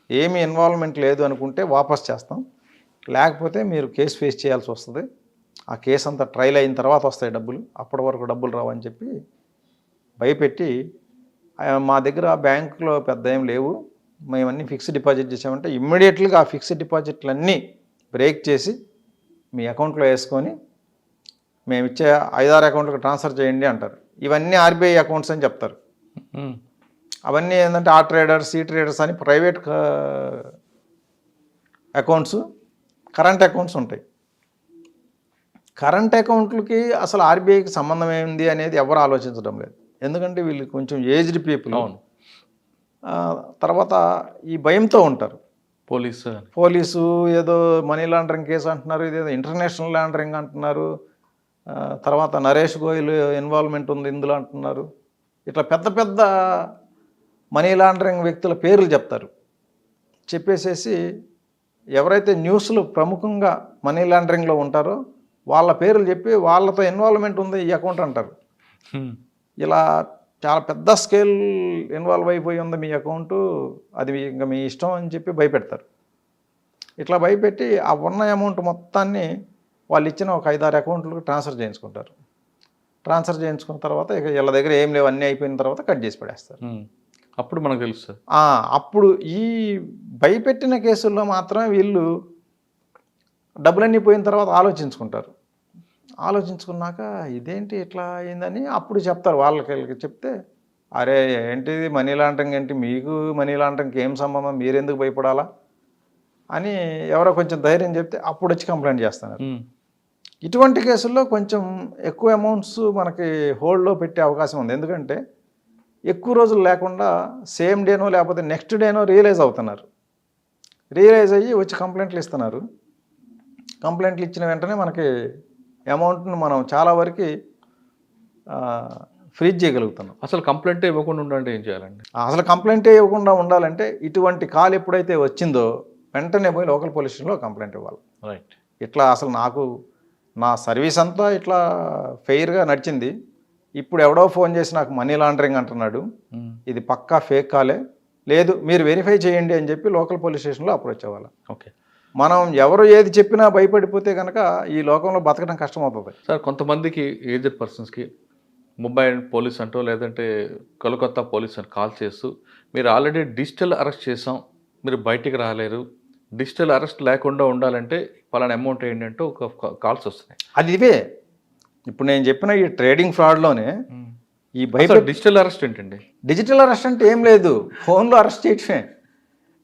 ఏమి ఇన్వాల్వ్మెంట్ లేదు అనుకుంటే వాపస్ చేస్తాం, లేకపోతే మీరు కేసు ఫేస్ చేయాల్సి వస్తుంది. ఆ కేసు అంతా ట్రయల్ అయిన తర్వాత వస్తాయి డబ్బులు, అప్పటి వరకు డబ్బులు రావని చెప్పి భయపెట్టి మా దగ్గర బ్యాంకులో పెద్ద ఏం లేవు, మేమన్నీ ఫిక్స్డ్ డిపాజిట్ చేసామంటే ఇమ్మీడియట్లీగా ఆ ఫిక్స్డ్ డిపాజిట్లన్నీ బ్రేక్ చేసి మీ అకౌంట్లో వేసుకొని మేము ఇచ్చే 5-6 అకౌంట్లకు ట్రాన్స్ఫర్ చేయండి అంటారు. ఇవన్నీ ఆర్బీఐ అకౌంట్స్ అని చెప్తారు. అవన్నీ ఏంటంటే ఆ ట్రేడర్స్ ఈ ట్రేడర్స్ అని ప్రైవేట్ అకౌంట్స్, కరెంట్ అకౌంట్స్ ఉంటాయి. కరెంట్ అకౌంట్లకి అసలు ఆర్బీఐకి సంబంధం ఏంది అనేది ఎవరు ఆలోచించడం లేదు. ఎందుకంటే వీళ్ళు కొంచెం ఏజ్డ్ పీపుల్. తర్వాత ఈ భయంతో ఉంటారు. పోలీసు ఏదో మనీ లాండరింగ్ కేసు అంటున్నారు, ఇదేదో ఇంటర్నేషనల్ లాండరింగ్ అంటున్నారు, తర్వాత నరేష్ గోయల్ ఇన్వాల్వ్మెంట్ ఉంది ఇందులో అంటున్నారు. ఇట్లా పెద్ద పెద్ద మనీ లాండరింగ్ వ్యక్తుల పేర్లు చెప్తారు. చెప్పేసేసి ఎవరైతే న్యూస్లో ప్రముఖంగా మనీ లాండరింగ్లో ఉంటారో వాళ్ళ పేర్లు చెప్పి వాళ్ళతో ఇన్వాల్వ్మెంట్ ఉంది ఈ అకౌంట్ అంటారు. ఇలా చాలా పెద్ద స్కేల్ ఇన్వాల్వ్ అయిపోయి ఉంది మీ అకౌంటు, అది ఇంకా మీ ఇష్టం అని చెప్పి భయపెడతారు. ఇట్లా భయపెట్టి ఆ ఉన్న అమౌంట్ మొత్తాన్ని వాళ్ళు ఇచ్చిన ఒక 5-6 అకౌంట్లకు ట్రాన్స్ఫర్ చేయించుకుంటారు. ట్రాన్స్ఫర్ చేయించుకున్న తర్వాత ఇక వీళ్ళ దగ్గర ఏం లేవు, అన్నీ అయిపోయిన తర్వాత కట్ చేసి పడేస్తారు. అప్పుడు మనకు తెలుస్తుంది. అప్పుడు ఈ భయపెట్టిన కేసుల్లో మాత్రమే వీళ్ళు డబ్బులన్నీ పోయిన తర్వాత ఆలోచించుకుంటారు. ఆలోచించుకున్నాక ఇదేంటి ఇట్లా అయిందని అప్పుడు చెప్తారు. వాళ్ళకి చెప్తే అరే ఏంటిది మనీ లాండరింగ్ ఏంటి, మీకు మనీ లాండరింగ్కి ఏం సంబంధం, మీరెందుకు భయపడాలా అని ఎవరో కొంచెం ధైర్యం చెప్తే అప్పుడు వచ్చి కంప్లైంట్ చేస్తున్నారు. ఇటువంటి కేసుల్లో కొంచెం ఎక్కువ అమౌంట్స్ మనకి హోల్డ్లో పెట్టే అవకాశం ఉంది. ఎందుకంటే ఎక్కువ రోజులు లేకుండా సేమ్ డేనో లేకపోతే నెక్స్ట్ డేనో రియలైజ్ అవుతున్నారు. రియలైజ్ అయ్యి వచ్చి కంప్లైంట్లు ఇస్తున్నారు. కంప్లైంట్లు ఇచ్చిన వెంటనే మనకి అమౌంట్ను మనం చాలా వరకు ఫ్రీజ్ చేయగలుగుతున్నాం. అసలు కంప్లైంట్ ఇవ్వకుండా ఉండాలంటే ఏం చేయాలండి? అసలు కంప్లైంటే ఇవ్వకుండా ఉండాలంటే ఇటువంటి కాల్ ఎప్పుడైతే వచ్చిందో వెంటనే పోయి లోకల్ పోలీస్ స్టేషన్లో కంప్లైంట్ ఇవ్వాలి. రైట్. ఇట్లా అసలు నాకు నా సర్వీస్ అంతా ఇట్లా ఫెయిర్గా నడిచింది, ఇప్పుడు ఎవడో ఫోన్ చేసి నాకు మనీ లాండరింగ్ అంటున్నాడు, ఇది పక్కా ఫేక్ కాలే, లేదు మీరు వెరిఫై చేయండి అని చెప్పి లోకల్ పోలీస్ స్టేషన్లో అప్రోచ్ అవ్వాలి. ఓకే. మనం ఎవరు ఏది చెప్పినా భయపడిపోతే కనుక ఈ లోకంలో బతకడం కష్టమవుతుంది. సార్ కొంతమందికి ఏజ్డ్ పర్సన్స్కి ముంబై పోలీస్ అంటూ లేదంటే కోల్కతా పోలీస్ అని కాల్ చేస్తూ మీరు ఆల్రెడీ డిజిటల్ అరెస్ట్ చేసాం, మీరు బయటికి రాలేరు, డిజిటల్ అరెస్ట్ లేకుండా ఉండాలంటే పలానా అమౌంట్ ఏంటంటే ఒక కాల్స్ వస్తున్నాయి. అది ఇవే ఇప్పుడు నేను చెప్పిన ఈ ట్రేడింగ్ ఫ్రాడ్లోనే ఈ డిజిటల్ అరెస్ట్ ఏంటండి? డిజిటల్ అరెస్ట్ అంటే ఏం లేదు, ఫోన్లో అరెస్ట్ చేయటమే.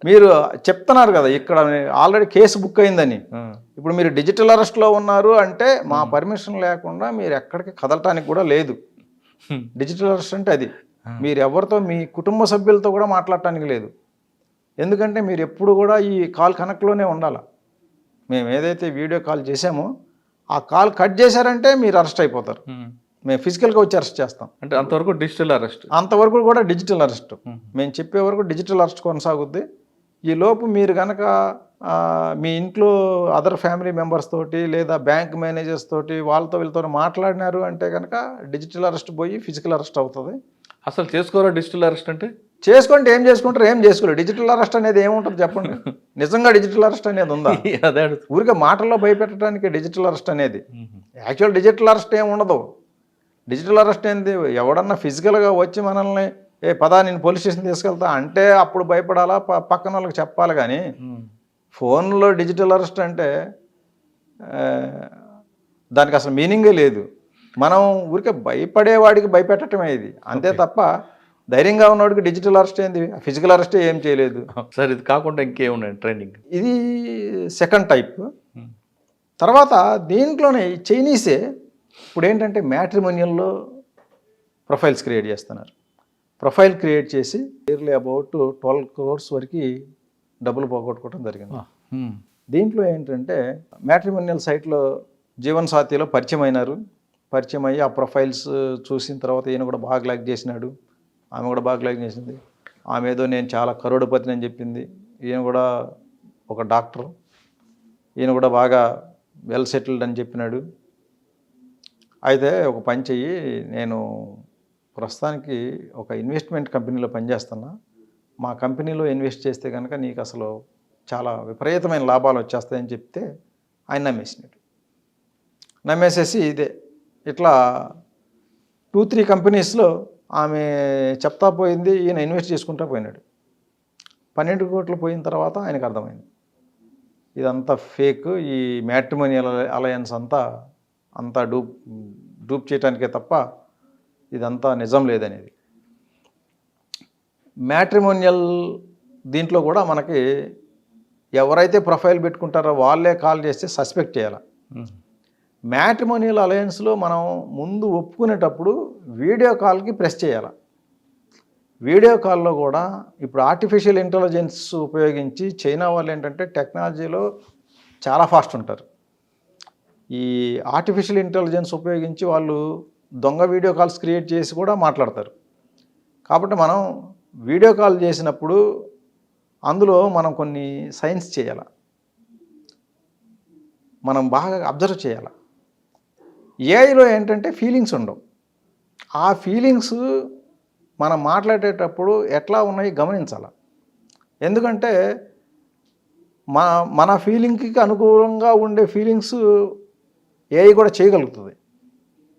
మీరు చెప్తున్నారు కదా ఇక్కడ ఆల్రెడీ కేసు బుక్ అయిందని, ఇప్పుడు మీరు డిజిటల్ అరెస్ట్లో ఉన్నారు అంటే మా పర్మిషన్ లేకుండా మీరు ఎక్కడికి కదలటానికి కూడా లేదు. డిజిటల్ అరెస్ట్ అంటే అది. మీరు ఎవరితో మీ కుటుంబ సభ్యులతో కూడా మాట్లాడటానికి లేదు. ఎందుకంటే మీరు ఎప్పుడు కూడా ఈ కాల్ కనెక్ట్లోనే ఉండాలి. మేము ఏదైతే వీడియో కాల్ చేసామో ఆ కాల్ కట్ చేశారంటే మీరు అరెస్ట్ అయిపోతారు. మేము ఫిజికల్గా వచ్చి అరెస్ట్ చేస్తాం. అంటే అంతవరకు డిజిటల్ అరెస్ట్, అంతవరకు కూడా డిజిటల్ అరెస్ట్. మేము చెప్పే వరకు డిజిటల్ అరెస్ట్ కొనసాగుద్ది. ఈ లోపు మీరు కనుక మీ ఇంట్లో అదర్ ఫ్యామిలీ మెంబర్స్ తోటి లేదా బ్యాంక్ మేనేజర్స్ తోటి వాళ్ళతో వీళ్ళతో మాట్లాడినారు అంటే కనుక డిజిటల్ అరెస్ట్ పోయి ఫిజికల్ అరెస్ట్ అవుతుంది. అసలు చేసుకోరా డిజిటల్ అరెస్ట్ అంటే? చేసుకుంటే ఏం చేసుకుంటారు, ఏం చేసుకోలేదు. డిజిటల్ అరెస్ట్ అనేది ఏముంటుంది చెప్పండి? నిజంగా డిజిటల్ అరెస్ట్ అనేది ఉందా? అదే అడుగుతా. ఊరికే మాటల్లో భయపెట్టడానికి డిజిటల్ అరెస్ట్ అనేది. యాక్చువల్ డిజిటల్ అరెస్ట్ ఏమి ఉండదు. డిజిటల్ అరెస్ట్ ఏంది, ఎవడన్నా ఫిజికల్గా వచ్చి మనల్ని పదా నేను పోలీస్ స్టేషన్ తీసుకెళ్తా అంటే అప్పుడు భయపడాలా, పక్కన వాళ్ళకి చెప్పాలి. కానీ ఫోన్లో డిజిటల్ అరెస్ట్ అంటే దానికి అసలు మీనింగే లేదు. మనం ఊరికే భయపడేవాడికి భయపెట్టడమే ఇది, అంతే తప్ప ధైర్యంగా ఉన్నవాడికి డిజిటల్ అరెస్ట్ ఏంది, ఫిజికల్ అరెస్టే ఏం చేయలేదు. సార్ ఇది కాకుండా ఇంకేమున్నాయి ట్రైనింగ్? ఇది సెకండ్ టైప్. తర్వాత దీంట్లోనే చైనీసే ఇప్పుడు ఏంటంటే మ్యాట్రిమోనియల్లో ప్రొఫైల్స్ క్రియేట్ చేస్తున్నారు. ప్రొఫైల్ క్రియేట్ చేసి ఇయర్లీ అబౌట్ 12 crores వరకు డబ్బులు పోగొట్టుకోవడం జరిగింది. దీంట్లో ఏంటంటే మ్యాట్రిమోనియల్ సైట్లో జీవన్ సాథీలో పరిచయం అయినారు. పరిచయం అయ్యి ఆ ప్రొఫైల్స్ చూసిన తర్వాత ఈయన కూడా బాగా లైక్ చేసినాడు, ఆమె కూడా బాగా లైక్ చేసింది. ఆమె ఏదో నేను చాలా కరోడుపతిని అని చెప్పింది. ఈయన కూడా ఒక డాక్టర్, ఈయన కూడా బాగా వెల్ సెటిల్డ్ అని చెప్పినాడు. అయితే ఒక పని చెయ్యి, నేను ప్రస్తుతానికి ఒక ఇన్వెస్ట్మెంట్ కంపెనీలో పనిచేస్తున్నా, మా కంపెనీలో ఇన్వెస్ట్ చేస్తే కనుక నీకు అసలు చాలా విపరీతమైన లాభాలు వచ్చేస్తాయని చెప్తే ఆయన నమ్మేసినాడు. నమ్మేసేసి ఇట్లా 2-3 కంపెనీస్లో ఆమె చెప్తా పోయింది, ఈయన ఇన్వెస్ట్ చేసుకుంటా పోయినాడు. 12 కోట్లు పోయిన తర్వాత ఆయనకు అర్థమైంది ఇదంతా ఫేక్, ఈ మ్యాట్రిమోనియల్ అలయన్స్ అంతా డూప్ చేయడానికే తప్ప ఇదంతా నిజం లేదనేది. మ్యాట్రిమోనియల్ దీంట్లో కూడా మనకి ఎవరైతే ప్రొఫైల్ పెట్టుకుంటారో వాళ్ళే కాల్ చేస్తే సస్పెక్ట్ చేయాలి. మ్యాట్రిమోనియల్ అలయన్స్లో మనం ముందు ఒప్పుకునేటప్పుడు వీడియో కాల్కి ప్రెస్ చేయాలి. వీడియో కాల్లో కూడా ఇప్పుడు ఆర్టిఫిషియల్ ఇంటెలిజెన్స్ ఉపయోగించి చైనా వాళ్ళు ఏంటంటే టెక్నాలజీలో చాలా ఫాస్ట్ ఉంటారు. ఈ ఆర్టిఫిషియల్ ఇంటెలిజెన్స్ ఉపయోగించి వాళ్ళు దొంగ వీడియో కాల్స్ క్రియేట్ చేసి కూడా మాట్లాడతారు. కాబట్టి మనం వీడియో కాల్ చేసినప్పుడు అందులో మనం కొన్ని సైన్స్ చేయాలి, మనం బాగా అబ్జర్వ్ చేయాలి. ఏఐలో ఏంటంటే ఫీలింగ్స్ ఉండవు. ఆ ఫీలింగ్స్ మనం మాట్లాడేటప్పుడు ఎట్లా ఉన్నాయి గమనించాలి. ఎందుకంటే మన ఫీలింగ్కి అనుకూలంగా ఉండే ఫీలింగ్స్ ఏఐ కూడా చేయగలుగుతుంది.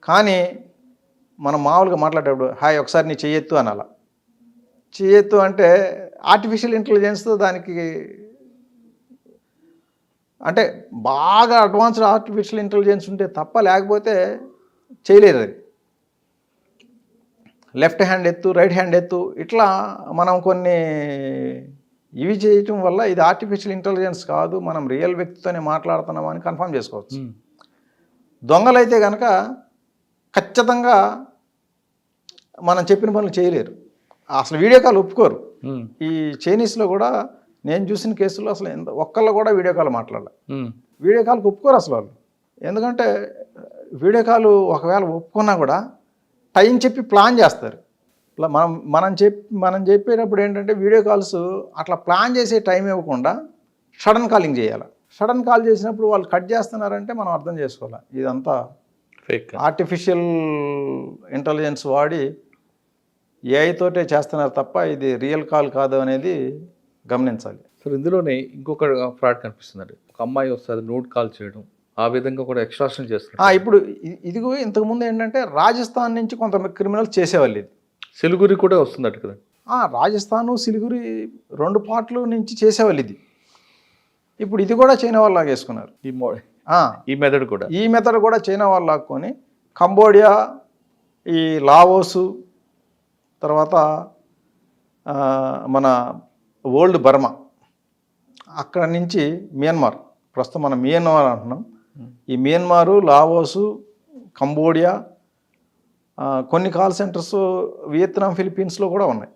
కానీ మనం మామూలుగా మాట్లాడేటప్పుడు హాయ్ ఒకసారి నీ చెయ్యెత్తు అనాల. చెయ్యెత్తు అంటే ఆర్టిఫిషియల్ ఇంటెలిజెన్స్తో దానికి అంటే బాగా అడ్వాన్స్డ్ ఆర్టిఫిషియల్ ఇంటెలిజెన్స్ ఉంటే తప్ప లేకపోతే చేయలేరు. అది లెఫ్ట్ హ్యాండ్ ఎత్తు, రైట్ హ్యాండ్ ఎత్తు, ఇట్లా మనం కొన్ని ఇవి చేయటం వల్ల ఇది ఆర్టిఫిషియల్ ఇంటెలిజెన్స్ కాదు, మనం రియల్ వ్యక్తితోనే మాట్లాడుతున్నాం అని కన్ఫర్మ్ చేసుకోవచ్చు. దొంగలైతే కనుక ఖచ్చితంగా మనం చెప్పిన పనులు చేయలేరు, అసలు వీడియో కాల్ ఒప్పుకోరు. ఈ చైనీస్లో కూడా నేను చూసిన కేసుల్లో అసలు ఒక్కళ్ళు కూడా వీడియో కాల్ మాట్లాడాలి. వీడియో కాల్కి ఒప్పుకోరు అసలు వాళ్ళు. ఎందుకంటే వీడియో కాల్ ఒకవేళ ఒప్పుకున్నా కూడా టైం చెప్పి ప్లాన్ చేస్తారు. ఇట్లా మనం చెప్పేటప్పుడు ఏంటంటే వీడియో కాల్స్ అట్లా ప్లాన్ చేసే టైం ఇవ్వకుండా సడన్ కాలింగ్ చేయాలి. సడన్ కాల్ చేసినప్పుడు వాళ్ళు కట్ చేస్తున్నారంటే మనం అర్థం చేసుకోవాలి ఇదంతా ఫేక్, ఆర్టిఫిషియల్ ఇంటెలిజెన్స్ వాడి ఏఐ తోటే చేస్తున్నారు తప్ప ఇది రియల్ కాల్ కాదు అనేది గమనించాలి. సార్ ఇందులోనే ఇంకొక ఫ్రాడ్ కనిపిస్తుంది. ఒక అమ్మాయి వస్తుంది నోట్ కాల్ చేయడం, ఆ విధంగా కూడా ఎక్స్ట్రాక్షన్ చేస్తున్నారు. ఇప్పుడు ఇదిగో ఇంతకుముందు ఏంటంటే రాజస్థాన్ నుంచి కొంత క్రిమినల్స్ చేసేవాళ్ళు ఇది. సిలిగురి కూడా వస్తుందట కదా? రాజస్థాను సిలిగురి 2 పార్ట్లు నుంచి చేసేవాళ్ళు ఇది. ఇప్పుడు ఇది కూడా చైనా వాళ్ళు లాగేసుకున్నారు. ఈ మెథడ్ కూడా చైనా వాళ్ళు లాక్కొని కంబోడియా, ఈ లావోసు, తర్వాత మన ఓల్డ్ బర్మా, అక్కడ నుంచి మియన్మార్, ప్రస్తుతం మనం మియన్మార్ అంటున్నాం, ఈ మియన్మారు, లావోసు, కంబోడియా, కొన్ని కాల్ సెంటర్స్ వియత్నాం, ఫిలిప్పీన్స్లో కూడా ఉన్నాయి.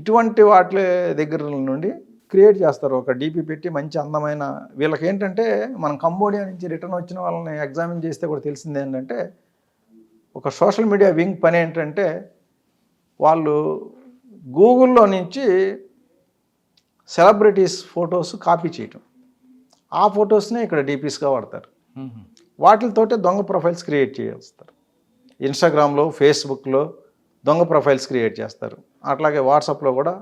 ఇటువంటి వాటి దగ్గర నుండి క్రియేట్ చేస్తారు. ఒక డీపీ పెట్టి మంచి అందమైన, వీళ్ళకి ఏంటంటే మనం కంబోడియా నుంచి రిటర్న్ వచ్చిన వాళ్ళని ఎగ్జామిన్ చేస్తే కూడా తెలిసింది ఏంటంటే ఒక సోషల్ మీడియా వింగ్ పని ఏంటంటే వాళ్ళు గూగుల్లో నుంచి సెలబ్రిటీస్ ఫొటోస్ కాపీ చేయటం, ఆ ఫొటోస్నే ఇక్కడ డీపీస్గా వాడతారు. వాటితోటే దొంగ ప్రొఫైల్స్ క్రియేట్ చేస్తారు. ఇన్స్టాగ్రామ్లో, ఫేస్బుక్లో దొంగ ప్రొఫైల్స్ క్రియేట్ చేస్తారు. అట్లాగే వాట్సాప్లో కూడా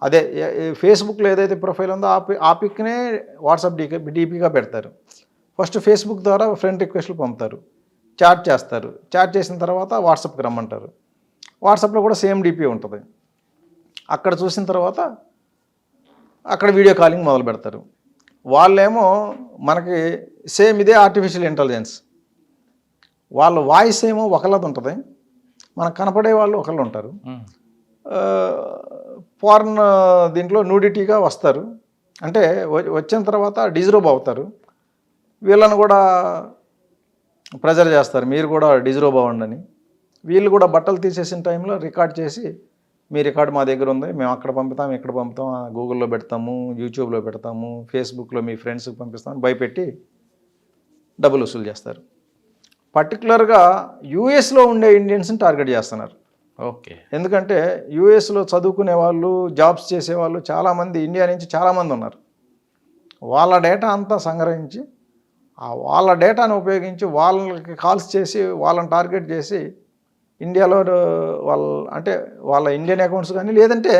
అదే ఫేస్బుక్లో ఏదైతే ప్రొఫైల్ ఉందో ఆ పిక్నే వాట్సాప్ డీపీగా పెడతారు. ఫస్ట్ ఫేస్బుక్ ద్వారా ఫ్రెండ్ రిక్వెస్ట్లు పంపుతారు, చాట్ చేస్తారు. చాట్ చేసిన తర్వాత వాట్సాప్కి రమ్మంటారు. వాట్సాప్లో కూడా సేమ్ డీపీ ఉంటుంది. అక్కడ చూసిన తర్వాత అక్కడ వీడియో కాలింగ్ మొదలు పెడతారు. వాళ్ళేమో మనకి సేమ్ ఇదే ఆర్టిఫిషియల్ ఇంటెలిజెన్స్. వాళ్ళ వాయిస్ ఏమో ఒకళ్ళది ఉంటుంది, మనకు కనపడే వాళ్ళు ఒకళ్ళు ఉంటారు. ఫారెన్ దీంట్లో న్యూడిటీగా వస్తారు. అంటే వచ్చిన తర్వాత డిజరోబ్ అవుతారు. వీళ్ళని కూడా ప్రెజర్ చేస్తారు, మీరు కూడా డిజరోబ్ అవ్వండి అని. వీళ్ళు కూడా బట్టలు తీసేసిన టైంలో రికార్డ్ చేసి, మీ రికార్డు మా దగ్గర ఉంది, మేము అక్కడ పంపుతాం, ఇక్కడ పంపుతాం, గూగుల్లో పెడతాము, యూట్యూబ్లో పెడతాము, ఫేస్బుక్లో మీ ఫ్రెండ్స్కి పంపిస్తామని భయపెట్టి డబ్బులు వసూలు చేస్తారు. పర్టికులర్గా యూఎస్లో ఉండే ఇండియన్స్ని టార్గెట్ చేస్తున్నారు. ఓకే. ఎందుకంటే యూఎస్లో చదువుకునే వాళ్ళు, జాబ్స్ చేసేవాళ్ళు చాలామంది ఇండియా నుంచి చాలామంది ఉన్నారు. వాళ్ళ డేటా అంతా సంగ్రహించి వాళ్ళ డేటాను ఉపయోగించి వాళ్ళకి కాల్స్ చేసి వాళ్ళని టార్గెట్ చేసి ఇండియాలో వాళ్ళ ఇండియన్ అకౌంట్స్ కానీ, లేదంటే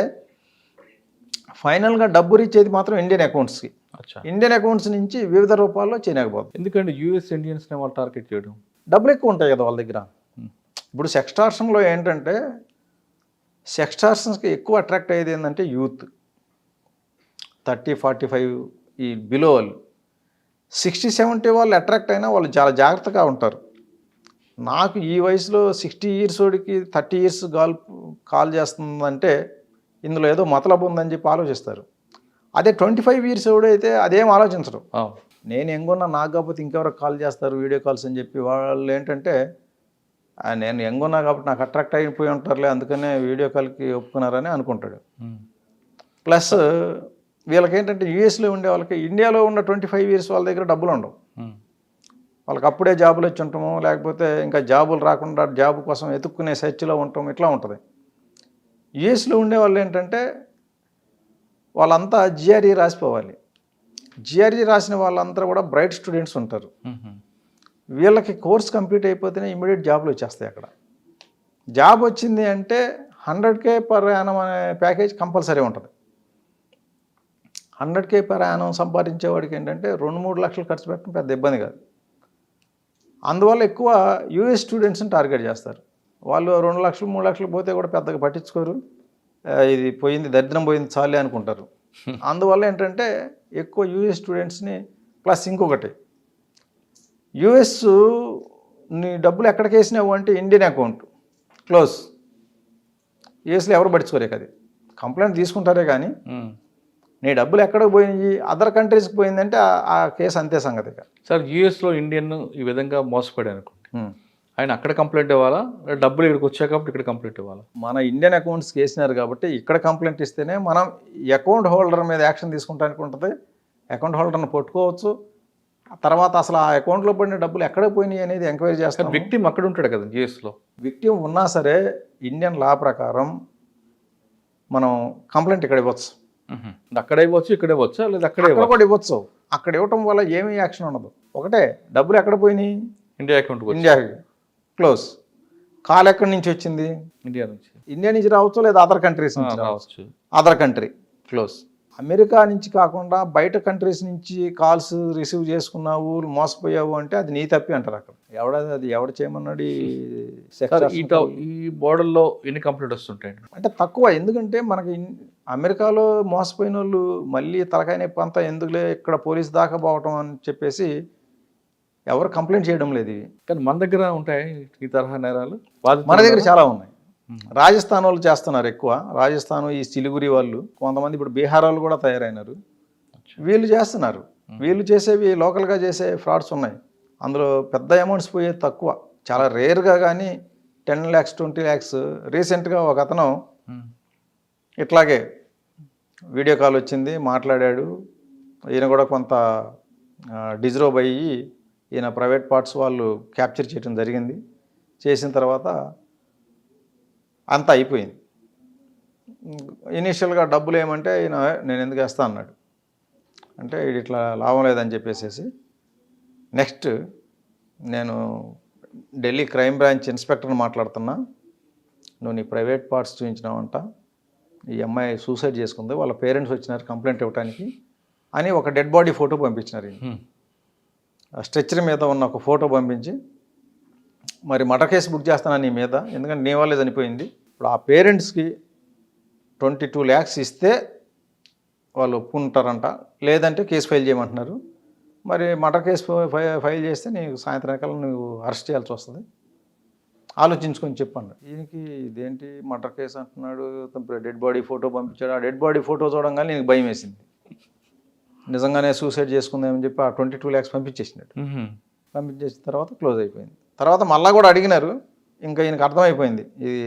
ఫైనల్గా డబ్బు రీచేది మాత్రం ఇండియన్ అకౌంట్స్కి. ఇండియన్ అకౌంట్స్ నుంచి వివిధ రూపాల్లో చేయలేకపోతుంది. ఎందుకంటే యూఎస్ ఇండియన్స్ని వాళ్ళు టార్గెట్ చేయడం, డబ్బులు ఎక్కువ ఉంటాయి కదా వాళ్ళ దగ్గర. ఇప్పుడు సెక్స్టార్షన్లో ఏంటంటే, సెక్స్టార్షన్స్కి ఎక్కువ అట్రాక్ట్ అయ్యేది ఏంటంటే యూత్ 30-45 ఈ బిలో వాళ్ళు. 60-70 వాళ్ళు అట్రాక్ట్ అయినా వాళ్ళు చాలా జాగ్రత్తగా ఉంటారు. నాకు ఈ వయసులో 60 years వాడికి 30 years కాల్ చేస్తుందంటే ఇందులో ఏదో మతలబు ఉందని చెప్పి ఆలోచిస్తారు. అదే 25 years వాడు అయితే అదేం ఆలోచించరు. నేను ఎంగున్నా నాకు కాకపోతే ఇంకెవరికి కాల్ చేస్తారు వీడియో కాల్స్ అని చెప్పి వాళ్ళు ఏంటంటే, నేను ఎంగున్నా కాబట్టి నాకు అట్రాక్ట్ అయిపోయి ఉంటారులే, అందుకనే వీడియో కాల్కి ఒప్పుకున్నారని అనుకుంటాడు. ప్లస్ వీళ్ళకి ఏంటంటే యూఎస్లో ఉండే వాళ్ళకి ఇండియాలో ఉన్న 25 years వాళ్ళ దగ్గర డబ్బులు ఉండవు. వాళ్ళకి అప్పుడే జాబులు వచ్చి ఉంటాము, లేకపోతే ఇంకా జాబులు రాకుండా జాబ్ కోసం ఎతుక్కునే సెర్చ్లో ఉంటాం, ఇట్లా ఉంటుంది. యూఎస్లో ఉండే వాళ్ళు ఏంటంటే వాళ్ళంతా జిఆర్ఈ రాసిపోవాలి. జిఆర్ఈ రాసిన వాళ్ళంతా కూడా బ్రైట్ స్టూడెంట్స్ ఉంటారు. వీళ్ళకి కోర్స్ కంప్లీట్ అయిపోతేనే ఇమీడియట్ జాబ్లు వచ్చేస్తాయి. అక్కడ జాబ్ వచ్చింది అంటే 100K per annum అనే ప్యాకేజ్ కంపల్సరీ ఉంటుంది. 100K per annum సంపాదించేవాడికి ఏంటంటే 2-3 లక్షలు ఖర్చు పెట్టడం పెద్ద ఇబ్బంది కాదు. అందువల్ల ఎక్కువ యూఎస్ స్టూడెంట్స్ని టార్గెట్ చేస్తారు. వాళ్ళు 2 లక్షలు 3 లక్షలు పోతే కూడా పెద్దగా పట్టించుకోరు, ఇది పోయింది దరిద్రం పోయింది చాలే అనుకుంటారు. అందువల్ల ఏంటంటే ఎక్కువ యూఎస్ స్టూడెంట్స్ని. ప్లస్ ఇంకొకటి, యూఎస్ నీ డబ్బులు ఎక్కడికి వేసినావు అంటే ఇండియన్ అకౌంట్ క్లోజ్. యూఎస్లో ఎవరు పట్టించుకోరే కదా, కంప్లైంట్ తీసుకుంటారే కానీ నీ డబ్బులు ఎక్కడికి పోయినాయి అదర్ కంట్రీస్కి పోయిందంటే ఆ కేసు అంతే సంగతి. సార్ యూఎస్లో ఇండియన్ ఈ విధంగా మోసపడి అనుకోండి, ఆయన అక్కడ కంప్లైంట్ ఇవ్వాలా, డబ్బులు ఇక్కడికి వచ్చాక కాబట్టి ఇక్కడ కంప్లైంట్ ఇవ్వాలా? మన ఇండియన్ అకౌంట్స్కి వేసినారు కాబట్టి ఇక్కడ కంప్లైంట్ ఇస్తేనే మనం అకౌంట్ హోల్డర్ మీద యాక్షన్ తీసుకుంటానికి ఉంటుంది. అకౌంట్ హోల్డర్ని పట్టుకోవచ్చు. తర్వాత అసలు ఆ అకౌంట్లో పడిన డబ్బులు ఎక్కడ పోయినాయి అనేది ఎంక్వైరీ చేస్తాం. విక్టిమ్ అక్కడ ఉంటాడు కదా యూఎస్లో. విక్టిమ్ ఉన్నా సరే ఇండియన్ లా ప్రకారం మనం కంప్లైంట్ ఇక్కడ ఇవ్వచ్చు. అక్కడ ఇవ్వచ్చు, ఇక్కడ ఇవ్వచ్చా, లేదా అక్కడ కూడా ఇవ్వచ్చు. అక్కడ ఇవ్వటం వల్ల ఏమీ యాక్షన్ ఉండదు. ఒకటే, డబ్బులు ఎక్కడ పోయినాయి ఇండియా అకౌంట్, ఇండియాకి క్లోజ్. కాల్ ఎక్కడి నుంచి వచ్చింది? ఇండియా నుంచి రావచ్చు, లేదా అదర్ కంట్రీస్ నుంచి రావచ్చు. Other country close. అమెరికా నుంచి కాకుండా బయట కంట్రీస్ నుంచి కాల్స్ రిసీవ్ చేసుకున్నావు, మోసపోయావు అంటే అది నీ తప్పి అంటారు అక్కడ. అది ఎవడు చేయమన్నాడు? ఈ బోర్డర్లో ఎన్ని కంప్లైంట్ వస్తుంటాయి అంటే తక్కువ. ఎందుకంటే మనకి అమెరికాలో మోసపోయిన వాళ్ళు మళ్ళీ తలకాయ నొప్పి అంతా ఎందుకులే ఇక్కడ పోలీస్ దాకా పోవటం అని చెప్పేసి ఎవరు కంప్లైంట్ చేయడం లేదు. ఇవి కానీ మన దగ్గర ఉంటాయి ఈ తరహా నేరాలు. మన దగ్గర చాలా ఉన్నాయి. రాజస్థాన్ వాళ్ళు చేస్తున్నారు ఎక్కువ. రాజస్థాన్, ఈ సిలిగురి వాళ్ళు, కొంతమంది ఇప్పుడు బీహార్ వాళ్ళు కూడా తయారైనారు. వీళ్ళు చేస్తున్నారు. వీళ్ళు చేసేవి లోకల్గా చేసే ఫ్రాడ్స్ ఉన్నాయి. అందులో పెద్ద అమౌంట్స్ పోయేది తక్కువ, చాలా రేర్గా. కానీ 10 lakhs 20 lakhs. రీసెంట్గా ఒక అతను ఇట్లాగే వీడియో కాల్ వచ్చింది, మాట్లాడాడు. ఈయన కూడా కొంత డిజరోబ్ అయ్యి ఈయన ప్రైవేట్ పార్ట్స్ వాళ్ళు క్యాప్చర్ చేయడం జరిగింది. చేసిన తర్వాత అంతా అయిపోయింది. ఇనీషియల్గా డబ్బులు ఏమంటే ఈయన నేను ఎందుకు వేస్తా అన్నాడు. అంటే ఇది ఇట్లా లాభం లేదని చెప్పేసి నెక్స్ట్ నేను ఢిల్లీ క్రైమ్ బ్రాంచ్ ఇన్స్పెక్టర్ని మాట్లాడుతున్నా, నువ్వు నీ ప్రైవేట్ పార్ట్స్ చూపించినావంట, ఈ అమ్మాయి సూసైడ్ చేసుకుంది, వాళ్ళ పేరెంట్స్ వచ్చినారు కంప్లైంట్ ఇవ్వడానికి అని ఒక డెడ్ బాడీ ఫోటో పంపించినారు. స్ట్రెచ్చర్ మీద ఉన్న ఒక ఫోటో పంపించి మరి మర్డర్ కేసు బుక్ చేస్తాను నీ మీద, ఎందుకంటే నీ వాళ్ళే చనిపోయింది. ఇప్పుడు ఆ పేరెంట్స్కి 22 lakhs ఇస్తే వాళ్ళు ఒప్పుకుంటారంట, లేదంటే కేసు ఫైల్ చేయమంటున్నారు. మరి మర్డర్ కేసు ఫైల్ చేస్తే నీకు సాయంత్రం నువ్వు అరెస్ట్ చేయాల్సి వస్తుంది, ఆలోచించుకొని చెప్పండి. దీనికి ఇదేంటి మర్డర్ కేసు అంటున్నాడు, డెడ్ బాడీ ఫోటో పంపించాడు. ఆ డెడ్ బాడీ ఫోటో చూడంగానే నీకు భయం వేసింది, నిజంగానే సూసైడ్ చేసుకుందామని చెప్పి ఆ 22 lakhs పంపించేసినాడు. పంపించేసిన తర్వాత క్లోజ్ అయిపోయింది. తర్వాత మళ్ళీ కూడా అడిగినారు, ఇంకా ఈయనకు అర్థమైపోయింది ఇది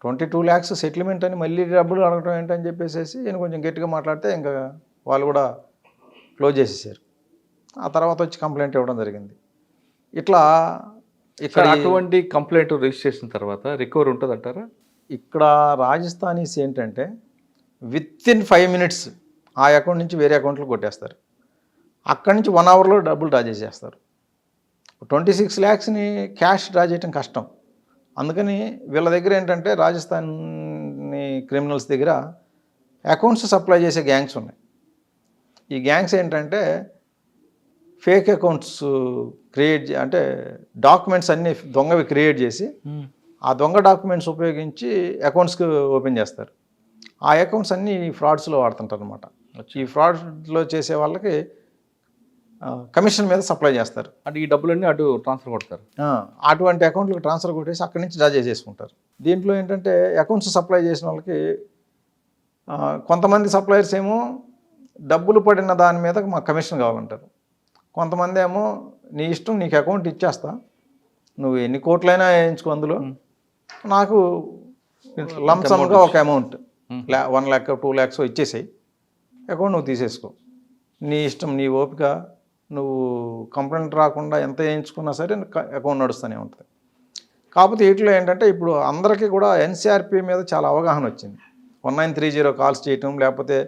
22 lakhs సెటిల్మెంట్ అని మళ్ళీ డబ్బులు అడగడం ఏంటని చెప్పేసి ఈయన కొంచెం గట్టిగా మాట్లాడితే ఇంకా వాళ్ళు కూడా క్లోజ్ చేసేసారు. ఆ తర్వాత వచ్చి కంప్లైంట్ ఇవ్వడం జరిగింది. ఇట్లా ఇక్కడ అటువంటి కంప్లైంట్ రిజిస్టర్ చేసిన తర్వాత రికవరీ ఉంటుంది అంటారా? ఇక్కడ రాజస్థానీస్ ఏంటంటే వితిన్ 5 minutes ఆ అకౌంట్ నుంచి వేరే అకౌంట్లో కొట్టేస్తారు. అక్కడి నుంచి 1 hourలో డబ్బులు డ్రా చేసేస్తారు. 26 lakhsని క్యాష్ డ్రా చేయడం కష్టం. అందుకని వీళ్ళ దగ్గర ఏంటంటే రాజస్థాన్ క్రిమినల్స్ దగ్గర అకౌంట్స్ సప్లై చేసే గ్యాంగ్స్ ఉన్నాయి. ఈ గ్యాంగ్స్ ఏంటంటే ఫేక్ అకౌంట్స్ అంటే డాక్యుమెంట్స్ అన్నీ దొంగవి క్రియేట్ చేసి ఆ దొంగ డాక్యుమెంట్స్ ఉపయోగించి అకౌంట్స్కి ఓపెన్ చేస్తారు. ఆ అకౌంట్స్ అన్నీ ఫ్రాడ్స్లో వాడుతుంటారు అనమాట. ఈ ఫ్రాడ్లో చేసే వాళ్ళకి కమిషన్ మీద సప్లై చేస్తారు. అంటే ఈ డబ్బులన్నీ అటు ట్రాన్స్ఫర్ కొడతారు. అటువంటి అకౌంట్లకు ట్రాన్స్ఫర్ కొట్టేసి అక్కడి నుంచి డ్రా చేసేసుకుంటారు. దీంట్లో ఏంటంటే అకౌంట్స్ సప్లై చేసిన వాళ్ళకి కొంతమంది సప్లయర్స్ ఏమో డబ్బులు పడిన దాని మీద మాకు కమిషన్ కావాలంటారు. కొంతమంది ఏమో నీ ఇష్టం, నీకు అకౌంట్ ఇచ్చేస్తా, నువ్వు ఎన్ని కోట్లైనా వేయించుకో, అందులో నాకు లంసమ్గా ఒక అమౌంట్ 1 lakh 2 lakhs ఇచ్చేసాయి, అకౌంట్ నువ్వు తీసేసుకో, నీ ఇష్టం, నీ ఓపిక, నువ్వు కంప్లైంట్ రాకుండా ఎంత వేయించుకున్నా సరే అకౌంట్ నడుస్తూనే ఉంటుంది. కాకపోతే వీటిలో ఏంటంటే ఇప్పుడు అందరికీ కూడా NCRP మీద చాలా అవగాహన వచ్చింది. 1930 కాల్స్ చేయటం, లేకపోతే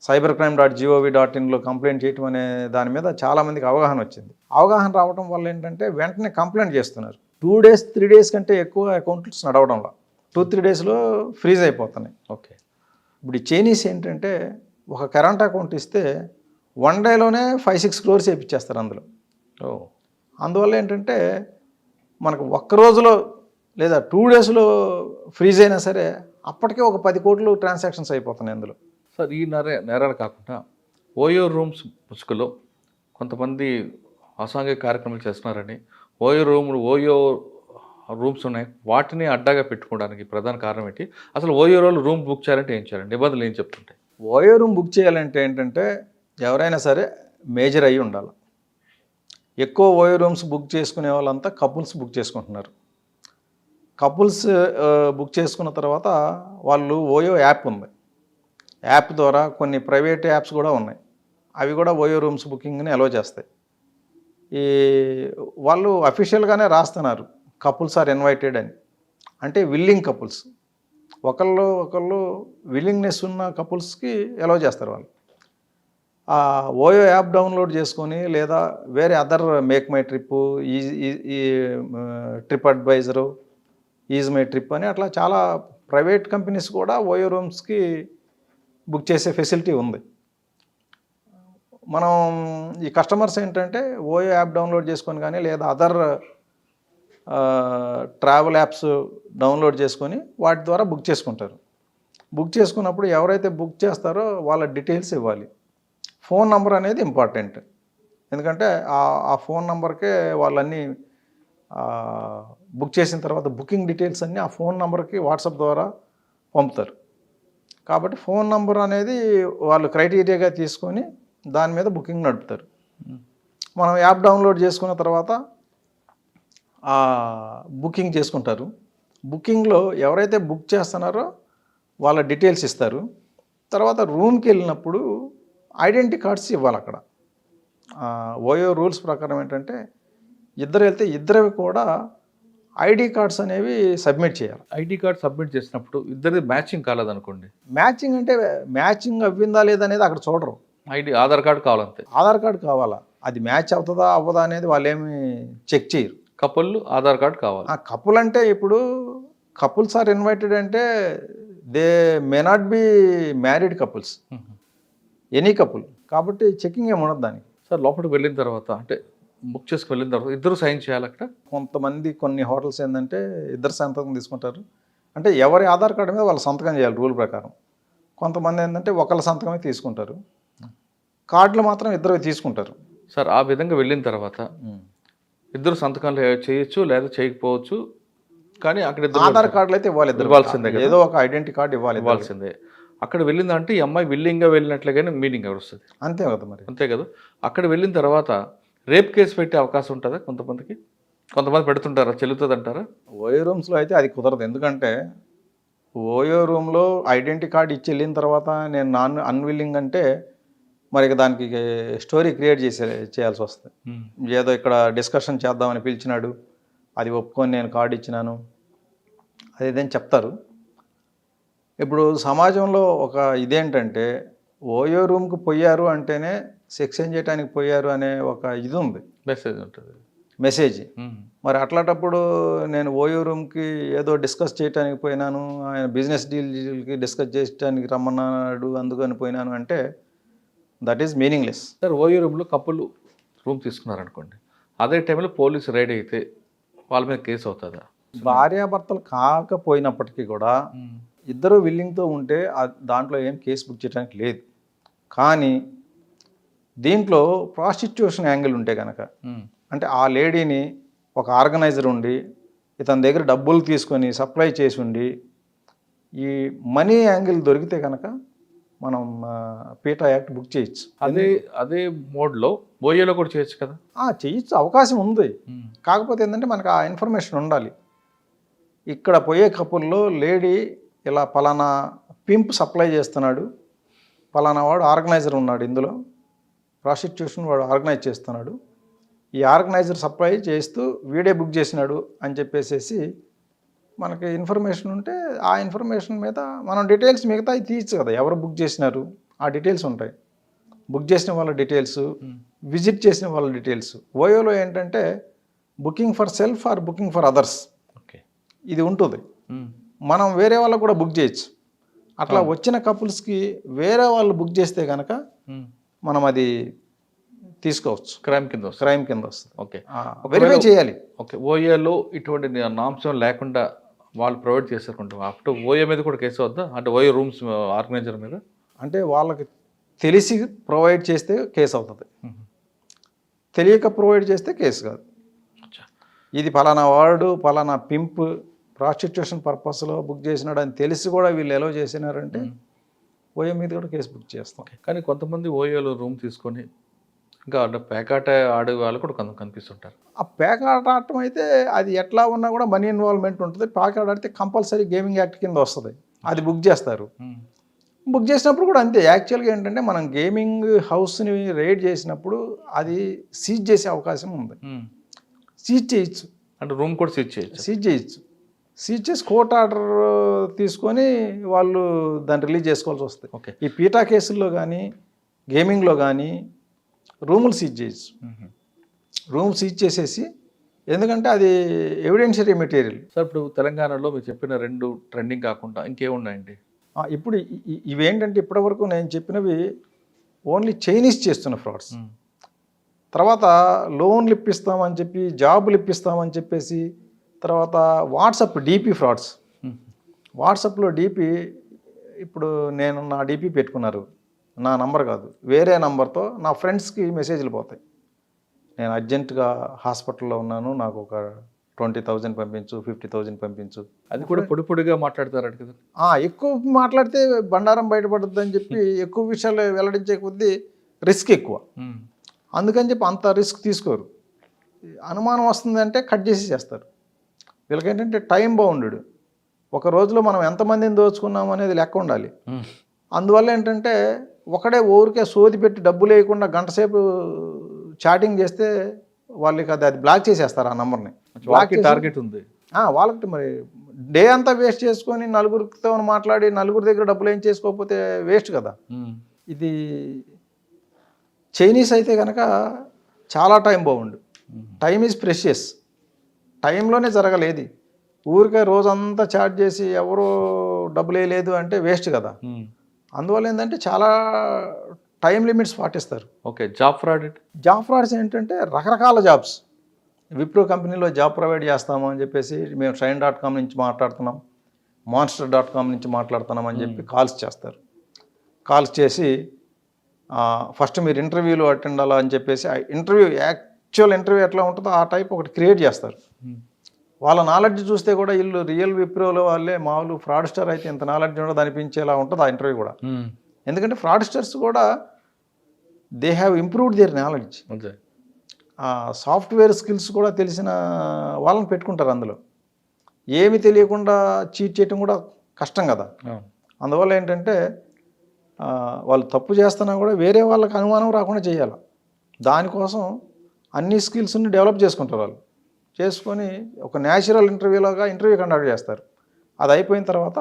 cybercrime.gov.inలో కంప్లైంట్ చేయటం అనే దాని మీద చాలామందికి అవగాహన వచ్చింది. అవగాహన రావడం వల్ల ఏంటంటే వెంటనే కంప్లైంట్ చేస్తున్నారు. 2 days 3 days కంటే ఎక్కువ అకౌంట్స్ నడవడంలో 2-3 daysలో ఫ్రీజ్ అయిపోతున్నాయి. ఓకే. ఇప్పుడు ఈ చైనీస్ ఏంటంటే ఒక కరెంట్ అకౌంట్ ఇస్తే 1 dayలోనే 5-6 crores వేయించేస్తారు అందులో. అందువల్ల ఏంటంటే మనకు ఒక్క రోజులో లేదా 2 daysలో ఫ్రీజ్ అయినా సరే అప్పటికే ఒక 10 కోట్లు ట్రాన్సాక్షన్స్ అయిపోతున్నాయి అందులో. సార్, ఈ నేరాలు కాకుండా ఓయో రూమ్స్ ముసుగులో కొంతమంది అసాంఘిక కార్యక్రమాలు చేస్తున్నారని, ఓయో రూమ్స్ ఉన్నాయి, వాటిని అడ్డాగా పెట్టుకోవడానికి ప్రధాన కారణం ఏంటి? అసలు ఓయో రూమ్ బుక్ చేయాలంటే ఏం చేయాలండి? నిబంధనలు ఏం చెప్తుంటాయి? ఓయో రూమ్ బుక్ చేయాలంటే ఏంటంటే ఎవరైనా సరే మేజర్ అయ్యి ఉండాలి. ఎక్కువ ఓయో రూమ్స్ బుక్ చేసుకునే వాళ్ళంతా కపుల్స్ బుక్ చేసుకుంటున్నారు. కపుల్స్ బుక్ చేసుకున్న తర్వాత వాళ్ళు ఓయో యాప్ ఉంది, యాప్ ద్వారా కొన్ని ప్రైవేట్ యాప్స్ కూడా ఉన్నాయి, అవి కూడా ఓయో రూమ్స్ బుకింగ్ని అలో చేస్తాయి. ఈ వాళ్ళు అఫీషియల్గానే రాస్తున్నారు కపుల్స్ ఆర్ ఇన్వైటెడ్ అని. అంటే విల్లింగ్ కపుల్స్, ఒకళ్ళు విల్లింగ్నెస్ ఉన్న కపుల్స్కి అలో చేస్తారు వాళ్ళు. ఆ ఓయో యాప్ డౌన్లోడ్ చేసుకొని లేదా వేరే అదర్ మేక్ మై ట్రిప్, ఈ trip adviser, is my trip అని అట్లా చాలా ప్రైవేట్ కంపెనీస్ కూడా ఓయో రూమ్స్కి బుక్ చేసే ఫెసిలిటీ ఉంది. మనం ఈ కస్టమర్స్ ఏంటంటే ఓయో యాప్ డౌన్లోడ్ చేసుకొని కానీ లేదా అదర్ ట్రావెల్ యాప్స్ డౌన్లోడ్ చేసుకొని వాటి ద్వారా బుక్ చేసుకుంటారు. బుక్ చేసుకున్నప్పుడు ఎవరైతే బుక్ చేస్తారో వాళ్ళ డీటెయిల్స్ ఇవ్వాలి. ఫోన్ నంబర్ అనేది ఇంపార్టెంట్, ఎందుకంటే ఆ ఫోన్ నంబర్కే వాళ్ళన్నీ బుక్ చేసిన తర్వాత బుకింగ్ డీటెయిల్స్ అన్నీ ఆ ఫోన్ నంబర్కి వాట్సాప్ ద్వారా పంపుతారు. కాబట్టి ఫోన్ నంబర్ అనేది వాళ్ళు క్రైటీరియాగా తీసుకొని దాని మీద బుకింగ్ నడుపుతారు. మనం యాప్ డౌన్లోడ్ చేసుకున్న తర్వాత బుకింగ్ చేసుకుంటారు. బుకింగ్లో ఎవరైతే బుక్ చేస్తున్నారో వాళ్ళ డీటెయిల్స్ ఇస్తారు. తర్వాత రూమ్కి వెళ్ళినప్పుడు ఐడెంటిటీ కార్డ్స్ ఇవ్వాలి. అక్కడ ఓయో రూల్స్ ప్రకారం ఏంటంటే ఇద్దరు వెళ్తే ఇద్దరివి కూడా ఐడి కార్డ్స్ అనేవి సబ్మిట్ చేయాలి. ఐడి కార్డ్ సబ్మిట్ చేసినప్పుడు ఇద్దరిది మ్యాచింగ్ కాలేదనుకోండి, మ్యాచింగ్ అంటే మ్యాచింగ్ అవ్విందా లేదనేది అక్కడ చూడరు. ఆధార్ కార్డు కావాలంతే. ఆధార్ కార్డు కావాలా, అది మ్యాచ్ అవుతుందా అవ్వదా అనేది వాళ్ళు ఏమి చెక్ చేయరు. కపుల్ ఆధార్ కార్డు కావాలి. ఆ కపుల్ అంటే ఇప్పుడు కపుల్స్ ఆర్ ఇన్వైటెడ్ అంటే they may not be married couples, any couple, కాబట్టి చెకింగ్ ఏమి ఉండదు దానికి. సార్ లోపలికి వెళ్ళిన తర్వాత అంటే బుక్ చేసుకు వెళ్ళిన తర్వాత ఇద్దరు సైన్ చేయాలి అక్కడ. కొంతమంది కొన్ని హోటల్స్ ఏంటంటే ఇద్దరు సంతకం తీసుకుంటారు, అంటే ఎవరి ఆధార్ కార్డు మీద వాళ్ళ సంతకం చేయాలి రూల్ ప్రకారం. కొంతమంది ఏంటంటే ఒకళ్ళ సంతకమే తీసుకుంటారు, కార్డులు మాత్రం ఇద్దరు తీసుకుంటారు. సార్ ఆ విధంగా వెళ్ళిన తర్వాత ఇద్దరు సంతకాలు చేయొచ్చు లేదా చేయకపోవచ్చు, కానీ అక్కడ ఆధార్ కార్డులు అయితే ఇవ్వాలి, ఇద్దరు ఇవ్వాల్సిందే, ఏదో ఒక ఐడెంటిటీ కార్డు ఇవ్వాల్సిందే. అక్కడ వెళ్ళిందంటే ఈ అమ్మాయి విల్లింగ్గా వెళ్ళినట్లుగానే మీనింగ్ వస్తుంది, అంతే కదా మరి. అంతే కదా. అక్కడ వెళ్ళిన తర్వాత రేప్ కేసు పెట్టే అవకాశం ఉంటుందా కొంతమందికి? కొంతమంది పెడుతుంటారా, చెల్లుతుంది అంటారా? ఓయో రూమ్స్లో అయితే అది కుదరదు, ఎందుకంటే ఓయో రూమ్లో ఐడెంటిటీ కార్డు ఇచ్చి వెళ్ళిన తర్వాత నేను అన్విల్లింగ్ అంటే మరి ఇక దానికి స్టోరీ క్రియేట్ చేయాల్సి వస్తుంది. ఏదో ఇక్కడ డిస్కషన్ చేద్దామని పిలిచినాడు, అది ఒప్పుకొని నేను కార్డు ఇచ్చినాను అదేదని చెప్తారు. ఇప్పుడు సమాజంలో ఒక ఇదేంటంటే ఓయో రూమ్కి పోయారు అంటేనే సెక్స్ చేయడానికి పోయారు అనే ఒక ఇది ఉంది, మెసేజ్ ఉంటుంది, మెసేజ్. మరి అట్లాంటప్పుడు నేను ఓయో రూమ్కి ఏదో డిస్కస్ చేయడానికి పోయినాను, ఆయన బిజినెస్ డీల్కి డిస్కస్ చేయడానికి రమ్మన్నాడు అందుకని పోయినాను అంటే that is meaningless. Sir OYO రూమ్లో కప్పులు రూమ్ తీసుకున్నారనుకోండి, అదే టైంలో పోలీసు రైడ్ అయితే వాళ్ళ మీద కేసు అవుతుందా? భార్యాభర్తలు కాకపోయినప్పటికీ కూడా ఇద్దరు విల్లింగ్తో ఉంటే దాంట్లో ఏం కేసు బుక్ చేయడానికి లేదు. కానీ దీంట్లో ప్రాస్టిట్యూషన్ యాంగిల్ ఉంటే కనుక, అంటే ఆ లేడీని ఒక ఆర్గనైజర్ ఉండి ఇతని దగ్గర డబ్బులు తీసుకొని సప్లై చేసి ఉండి ఈ మనీ యాంగిల్ దొరికితే కనుక మనం పీటా యాక్ట్ బుక్ చేయొచ్చు. అదే మోడ్లో ఓయోలో కూడా చేయొచ్చు కదా? చేయొచ్చు, అవకాశం ఉంది. కాకపోతే ఏంటంటే మనకు ఆ ఇన్ఫర్మేషన్ ఉండాలి. ఇక్కడ పోయే కపుల్లో లేడీ ఇలా పలానా పింప్ సప్లై చేస్తున్నాడు, పలానా వాడు ఆర్గనైజర్ ఉన్నాడు, ఇందులో ప్రాస్టిట్యూషన్ వాడు ఆర్గనైజ్ చేస్తున్నాడు, ఈ ఆర్గనైజర్ సప్లై చేస్తూ వీడే బుక్ చేసినాడు అని చెప్పేసి మనకి ఇన్ఫర్మేషన్ ఉంటే ఆ ఇన్ఫర్మేషన్ మీద మనం డీటెయిల్స్ మిగతా తీయచ్చు కదా, ఎవరు బుక్ చేసినారు ఆ డీటెయిల్స్ ఉంటాయి, బుక్ చేసిన వాళ్ళ డీటెయిల్స్, విజిట్ చేసిన వాళ్ళ డీటెయిల్స్. ఓయోలో ఏంటంటే booking for self or booking for others ఇది ఉంటుంది. మనం వేరే వాళ్ళకు కూడా బుక్ చేయొచ్చు. అట్లా వచ్చిన కపుల్స్కి వేరే వాళ్ళు బుక్ చేస్తే కనుక మనం అది తీసుకోవచ్చు, క్రైమ్ కింద వస్తుంది. ఓకే, వెరిఫై చేయాలి. ఓకే, ఓయోలో ఇటువంటి నాంశం లేకుండా వాళ్ళు ప్రొవైడ్ చేసేసుకుంటాం అప్పుడు ఓయో మీద కూడా కేసు వద్దా? అంటే ఓయో రూమ్స్ ఆర్గనైజర్ మీద అంటే వాళ్ళకి తెలిసి ప్రొవైడ్ చేస్తే కేసు అవుతుంది, తెలియక ప్రొవైడ్ చేస్తే కేసు కాదు. ఇది పలానా వాడు పలానా పింప్ ప్రాస్టిట్యూషన్ పర్పస్లో బుక్ చేసినాడు అని తెలిసి కూడా వీళ్ళు ఎలా చేసినారంటే ఓయో మీద కూడా కేసు బుక్ చేస్తాం. కానీ కొంతమంది ఓయోలో రూమ్ తీసుకొని ఇంకా పేకాట ఆడే వాళ్ళు కూడా కొంత కనిపిస్తుంటారు. ఆ పేకాట ఆడటం అయితే అది ఎట్లా ఉన్నా కూడా మనీ ఇన్వాల్వ్మెంట్ ఉంటుంది. పేకాట ఆడితే కంపల్సరీ గేమింగ్ యాక్ట్ కింద వస్తుంది, అది బుక్ చేస్తారు. బుక్ చేసినప్పుడు కూడా అంతే. యాక్చువల్గా ఏంటంటే మనం గేమింగ్ హౌస్ని రైడ్ చేసినప్పుడు అది సీజ్ చేసే అవకాశం ఉంది, సీజ్ చేయొచ్చు. అంటే రూమ్ కూడా సీజ్ చేయొచ్చు. సీజ్ చేసి కోర్ట్ ఆర్డర్ తీసుకొని వాళ్ళు దాన్ని రిలీజ్ చేసుకోవాల్సి వస్తుంది. ఓకే, ఈ పీటా కేసుల్లో కానీ గేమింగ్లో కానీ రూములు సీజ్ చేయొచ్చు. రూమ్ సీజ్ చేసేసి, ఎందుకంటే అది ఎవిడెన్షియరీ మెటీరియల్. సార్ ఇప్పుడు తెలంగాణలో మీరు చెప్పిన 2 ట్రెండింగ్ కాకుండా ఇంకేమున్నాయండి? ఇప్పుడు ఇవేంటంటే ఇప్పటివరకు నేను చెప్పినవి ఓన్లీ చైనీస్ చేస్తున్న ఫ్రాడ్స్. తర్వాత లోన్లు ఇప్పిస్తామని చెప్పి, జాబులు ఇప్పిస్తామని చెప్పేసి, తర్వాత వాట్సాప్ డీపీ ఫ్రాడ్స్. వాట్సాప్లో డీపీ, ఇప్పుడు నేను నా డీపీ పెట్టుకున్నారు, నా నంబర్ కాదు వేరే నంబర్తో నా ఫ్రెండ్స్కి మెసేజ్లు పోతాయి. నేను అర్జెంటుగా హాస్పిటల్లో ఉన్నాను, నాకు ఒక 20,000 పంపించు, 50,000 పంపించు. అది కూడా పొడిగా మాట్లాడతారు కదా. ఎక్కువ మాట్లాడితే బండారం బయటపడుతుంది అని చెప్పి ఎక్కువ విషయాలు వెల్లడించే కొద్దీ రిస్క్ ఎక్కువ. అందుకని చెప్పి అంత రిస్క్ తీసుకోరు. అనుమానం వస్తుందంటే కట్ చేస్తారు. వీళ్ళకేంటంటే టైం బౌండెడ్, ఒక రోజులో మనం ఎంతమందిని దోచుకున్నాం అనేది లెక్క ఉండాలి. అందువల్ల ఏంటంటే ఒకడే ఊరికే సోది పెట్టి డబ్బులు వేయకుండా గంట సేపు చాటింగ్ చేస్తే వాళ్ళకి అది బ్లాక్ చేసేస్తారు. ఆ నంబర్ని టార్గెట్ ఉంది. వాళ్ళకి మరి డే అంతా వేస్ట్ చేసుకొని నలుగురితో మాట్లాడి నలుగురి దగ్గర డబ్బులు ఏం చేసుకోకపోతే వేస్ట్ కదా. ఇది చైనీస్ అయితే కనుక చాలా టైం బాగుండు. Time is precious. టైంలోనే జరగలేదు. ఊరికే రోజంతా చార్జ్ చేసి ఎవరు డబ్బులు వేయలేదు అంటే వేస్ట్ కదా. అందువల్ల ఏంటంటే చాలా టైం లిమిట్స్ పాటిస్తారు. ఓకే. జాబ్ ఫ్రాడ్స్ ఏంటంటే రకరకాల జాబ్స్. విప్రో కంపెనీలో జాబ్ ప్రొవైడ్ చేస్తాము అని చెప్పేసి మేము Shine.com నుంచి మాట్లాడుతున్నాం, Monster.com నుంచి మాట్లాడుతున్నాం అని చెప్పి కాల్స్ చేస్తారు. కాల్స్ చేసి ఫస్ట్ మీరు ఇంటర్వ్యూలో అటెండ్ అవ్వాలా అని చెప్పేసి యాక్చువల్ ఇంటర్వ్యూ ఎట్లా ఉంటుందో ఆ టైప్ ఒకటి క్రియేట్ చేస్తారు. వాళ్ళ నాలెడ్జ్ చూస్తే కూడా వీళ్ళు రియల్ విప్రోలో వాళ్ళే మామూలు ఫ్రాడ్స్టర్ అయితే ఇంత నాలెడ్జ్ ఉండదు అనిపించేలా ఉంటుంది ఆ ఇంటర్వ్యూ కూడా. ఎందుకంటే ఫ్రాడ్స్టర్స్ కూడా they have improved their knowledge. Software skills కూడా తెలిసిన వాళ్ళని పెట్టుకుంటారు అందులో. ఏమి తెలియకుండా చీట్ చేయటం కూడా కష్టం కదా. అందువల్ల ఏంటంటే వాళ్ళు తప్పు చేస్తున్నా కూడా వేరే వాళ్ళకి అనుమానం రాకుండా చేయాలి. దానికోసం అన్ని స్కిల్స్ని డెవలప్ చేసుకుంటారు వాళ్ళు. చేసుకొని ఒక న్యాచురల్ ఇంటర్వ్యూ కండక్ట్ చేస్తారు. అది అయిపోయిన తర్వాత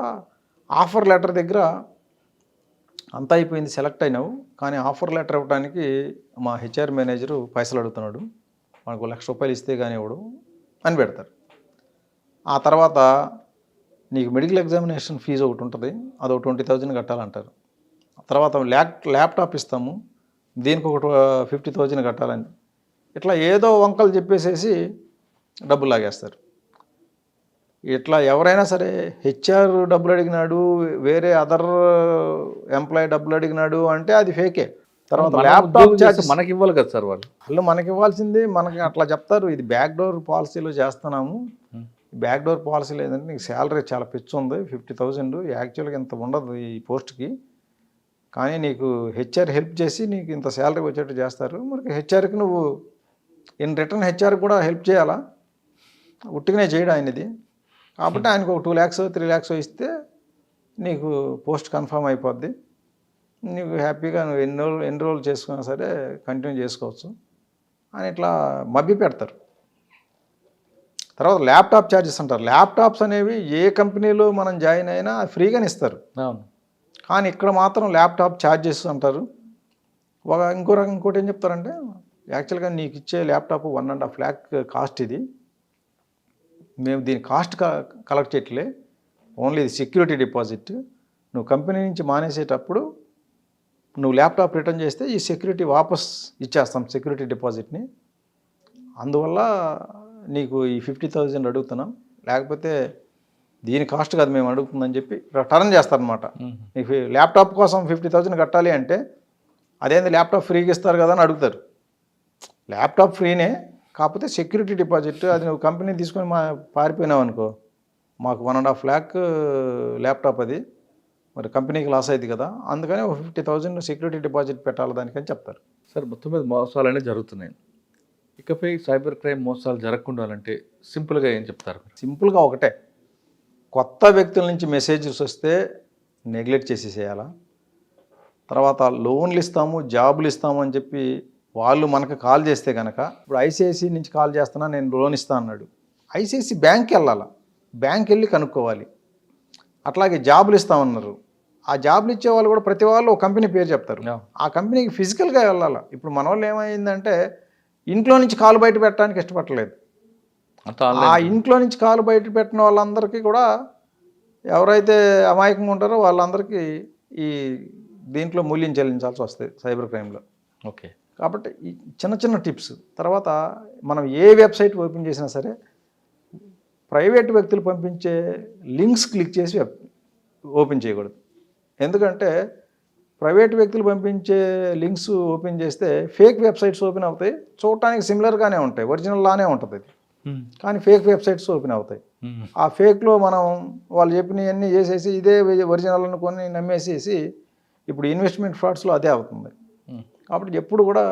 ఆఫర్ లెటర్ దగ్గర అంతా అయిపోయింది, సెలెక్ట్ అయినావు, కానీ ఆఫర్ లెటర్ ఇవ్వడానికి మా హెచ్ఆర్ మేనేజరు పైసలు అడుగుతున్నాడు, మనకు ₹1,00,000 ఇస్తే కానీ ఇవ్వడు అని పెడతారు. ఆ తర్వాత నీకు మెడికల్ ఎగ్జామినేషన్ ఫీజు ఒకటి ఉంటుంది, అదొక 20,000 కట్టాలంటారు. తర్వాత ల్యాప్టాప్ ఇస్తాము, దీనికి ఒక 50,000 కట్టాలని ఇట్లా ఏదో వంకలు చెప్పేసేసి డబ్బులు లాగేస్తారు. ఇట్లా ఎవరైనా సరే హెచ్ఆర్ డబ్బులు అడిగినాడు, వేరే అదర్ ఎంప్లాయీ డబ్బులు అడిగినాడు అంటే అది ఫేకే. తర్వాత ల్యాప్టాప్ ఛార్జెస్ మనకి ఇవ్వాలి కదా సార్, వాళ్ళు మనకి ఇవ్వాల్సింది. మనకి అట్లా చెప్తారు, ఇది బ్యాక్ డోర్ పాలసీలో చేస్తున్నాము. బ్యాక్ డోర్ పాలసీలో ఏంటంటే నీకు శాలరీ చాలా పిచ్చి ఉంది, 50,000 యాక్చువల్గా ఇంత ఉండదు ఈ పోస్ట్కి, కానీ నీకు హెచ్ఆర్ హెల్ప్ చేసి నీకు ఇంత శాలరీ వచ్చేట్టు చేస్తారు. మరి హెచ్ఆర్కి నువ్వు ఇన్ రిటర్న్ హెచ్ఆర్కి కూడా హెల్ప్ చేయాలా, ఉట్టిగానే చేయడం ఆయనది. కాబట్టి ఆయనకు ఒక 2 lakhs 3 lakhs ఇస్తే నీకు పోస్ట్ కన్ఫర్మ్ అయిపోద్ది, నీకు హ్యాపీగా నువ్వు ఎన్ని రోజులు చేసుకున్నా సరే కంటిన్యూ చేసుకోవచ్చు అని ఇట్లా మభ్య పెడతారు. తర్వాత ల్యాప్టాప్ ఛార్జెస్ అంటారు. ల్యాప్టాప్స్ అనేవి ఏ కంపెనీలో మనం జాయిన్ అయినా ఫ్రీగానే ఇస్తారు, కానీ ఇక్కడ మాత్రం ల్యాప్టాప్ ఛార్జెస్ అంటారు. ఇంకోటి ఏం చెప్తారంటే, యాక్చువల్గా నీకు ఇచ్చే ల్యాప్టాప్ 1.5 lakh కాస్ట్, ఇది మేము దీని కాస్ట్ కలెక్ట్ చేయట్లే, ఓన్లీ ఇది సెక్యూరిటీ డిపాజిట్. నువ్వు కంపెనీ నుంచి మానేసేటప్పుడు నువ్వు ల్యాప్టాప్ రిటర్న్ చేస్తే ఈ సెక్యూరిటీ వాపస్ ఇచ్చేస్తాం, సెక్యూరిటీ డిపాజిట్ని. అందువల్ల నీకు ఈ 50,000 అడుగుతున్నాం, లేకపోతే దీని కాస్ట్ కాదు మేము అడుగుతుందని చెప్పి టర్న్ చేస్తారనమాట. నీకు ల్యాప్టాప్ కోసం 50,000 కట్టాలి అంటే అదేంది ల్యాప్టాప్ ఫ్రీగా ఇస్తారు కదా అని అడుగుతారు. ల్యాప్టాప్ ఫ్రీనే, కాకపోతే సెక్యూరిటీ డిపాజిట్ అది నువ్వు కంపెనీ తీసుకొని పారిపోయినావు అనుకో, మాకు 1.5 lakh ల్యాప్టాప్, అది మరి కంపెనీకి లాస్ అయింది కదా, అందుకని 50,000 సెక్యూరిటీ డిపాజిట్ పెట్టాలి దానికని చెప్తారు. సార్, మొత్తం మీద మోసాలు అనేవి జరుగుతున్నాయి. ఇకపై సైబర్ క్రైమ్ మోసాలు జరగకుండా అంటే సింపుల్గా ఏం చెప్తారు? సింపుల్గా ఒకటే, కొత్త వ్యక్తుల నుంచి మెసేజెస్ వస్తే నెగ్లెక్ట్ చేసేసేయాలా. తర్వాత లోన్లు ఇస్తాము, జాబులు ఇస్తాము అని చెప్పి వాళ్ళు మనకు కాల్ చేస్తే కనుక, ఇప్పుడు ఐసిఐసి నుంచి కాల్ చేస్తున్నా నేను లోన్ ఇస్తాను అన్నాడు, ఐసిఐసి బ్యాంక్కి వెళ్ళాలా, బ్యాంక్ వెళ్ళి కనుక్కోవాలి. అట్లాగే జాబులు ఇస్తామన్నారు, ఆ జాబులు ఇచ్చే వాళ్ళు కూడా ప్రతి వాళ్ళు ఒక కంపెనీ పేరు చెప్తారు, ఆ కంపెనీకి ఫిజికల్గా వెళ్ళాలి. ఇప్పుడు మన వాళ్ళు ఏమైందంటే ఇంట్లో నుంచి కాలు బయట పెట్టడానికి ఇష్టపడలేదు. ఆ ఇంట్లో నుంచి కాలు బయట పెట్టిన వాళ్ళందరికీ కూడా, ఎవరైతే అమాయకంగా ఉంటారో వాళ్ళందరికీ ఈ దీంట్లో మూల్యం చెల్లించాల్సి వస్తుంది సైబర్ క్రైమ్లో. ఓకే. కాబట్టి ఈ చిన్న చిన్న టిప్స్. తర్వాత మనం ఏ వెబ్సైట్ ఓపెన్ చేసినా సరే ప్రైవేట్ వ్యక్తులు పంపించే లింక్స్ క్లిక్ చేసి ఓపెన్ చేయకూడదు. ఎందుకంటే ప్రైవేట్ వ్యక్తులు పంపించే లింక్స్ ఓపెన్ చేస్తే ఫేక్ వెబ్సైట్స్ ఓపెన్ అవుతాయి, చూడటానికి సిమిలర్గానే ఉంటాయి, ఒరిజినల్ లానే ఉంటుంది అది, కానీ ఫేక్ వెబ్సైట్స్ ఓపెన్ అవుతాయి. ఆ ఫేక్లో మనం వాళ్ళు చెప్పినవన్నీ చేసేసి ఇదే ఒరిజినల్ అనుకొని నమ్మేసేసి ఇప్పుడు ఇన్వెస్ట్మెంట్ ఫ్రాడ్స్లో అదే అవుతుంది. కాబట్టి ఎప్పుడు కూడా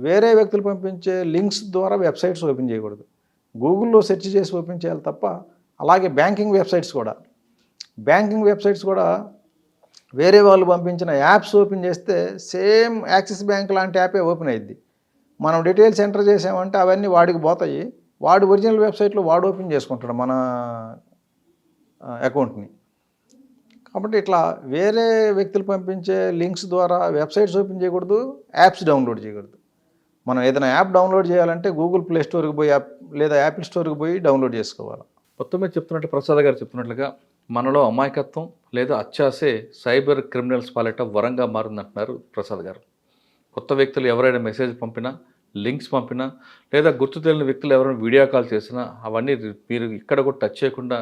వేరే వ్యక్తులు పంపించే లింక్స్ ద్వారా వెబ్సైట్స్ ఓపెన్ చేయకూడదు, గూగుల్లో సెర్చ్ చేసి ఓపెన్ చేయాలి తప్ప. అలాగే బ్యాంకింగ్ వెబ్సైట్స్ కూడా వేరే వాళ్ళు పంపించిన యాప్స్ ఓపెన్ చేస్తే సేమ్ యాక్సిస్ బ్యాంక్ లాంటి యాపే ఓపెన్ అయ్యిద్ది. మనం డీటెయిల్స్ ఎంటర్ చేసామంటే అవన్నీ వాడికి పోతాయి, వాడు ఒరిజినల్ వెబ్సైట్లో వాడు ఓపెన్ చేసుకుంటాడు మన అకౌంట్ని. కాబట్టి ఇట్లా వేరే వ్యక్తులు పంపించే లింక్స్ ద్వారా వెబ్సైట్స్ ఓపెన్ చేయకూడదు, యాప్స్ డౌన్లోడ్ చేయకూడదు. మనం ఏదైనా యాప్ డౌన్లోడ్ చేయాలంటే గూగుల్ ప్లే స్టోర్కి పోయి లేదా యాపిల్ స్టోర్కి పోయి డౌన్లోడ్ చేసుకోవాలి. మొత్తం మీద చెప్తున్నట్టు ప్రసాద్ గారు చెప్తున్నట్లుగా మనలో అమాయకత్వం లేదా అత్యాసే సైబర్ క్రిమినల్స్ పాలిట వరంగా మారిందంటున్నారు ప్రసాద్ గారు. కొత్త వ్యక్తులు ఎవరైనా మెసేజ్ పంపినా, లింక్స్ పంపినా, లేదా గుర్తు తెలియని వ్యక్తులు ఎవరైనా వీడియో కాల్ చేసినా అవన్నీ మీరు ఇక్కడ కూడా టచ్ చేయకుండా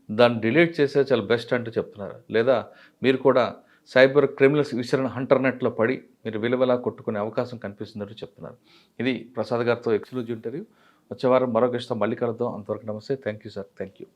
దాన్ని డిలీట్ చేసే చాలా బెస్ట్ అంటూ చెప్తున్నారు. లేదా మీరు కూడా సైబర్ క్రిమినల్స్ విసిరిన హంటర్నెట్లో పడి మీరు విలువలా కొట్టుకునే అవకాశం కనిపిస్తుందంటూ చెప్తున్నారు. ఇది ప్రసాద్ గారితో ఎక్స్క్లూజివ్ ఇంటర్వ్యూ. వచ్చే వారం మరో గెస్ట్తో మళ్ళీ కలుద్దాం. అంతవరకు నమస్తే. Thank you sir. Thank you.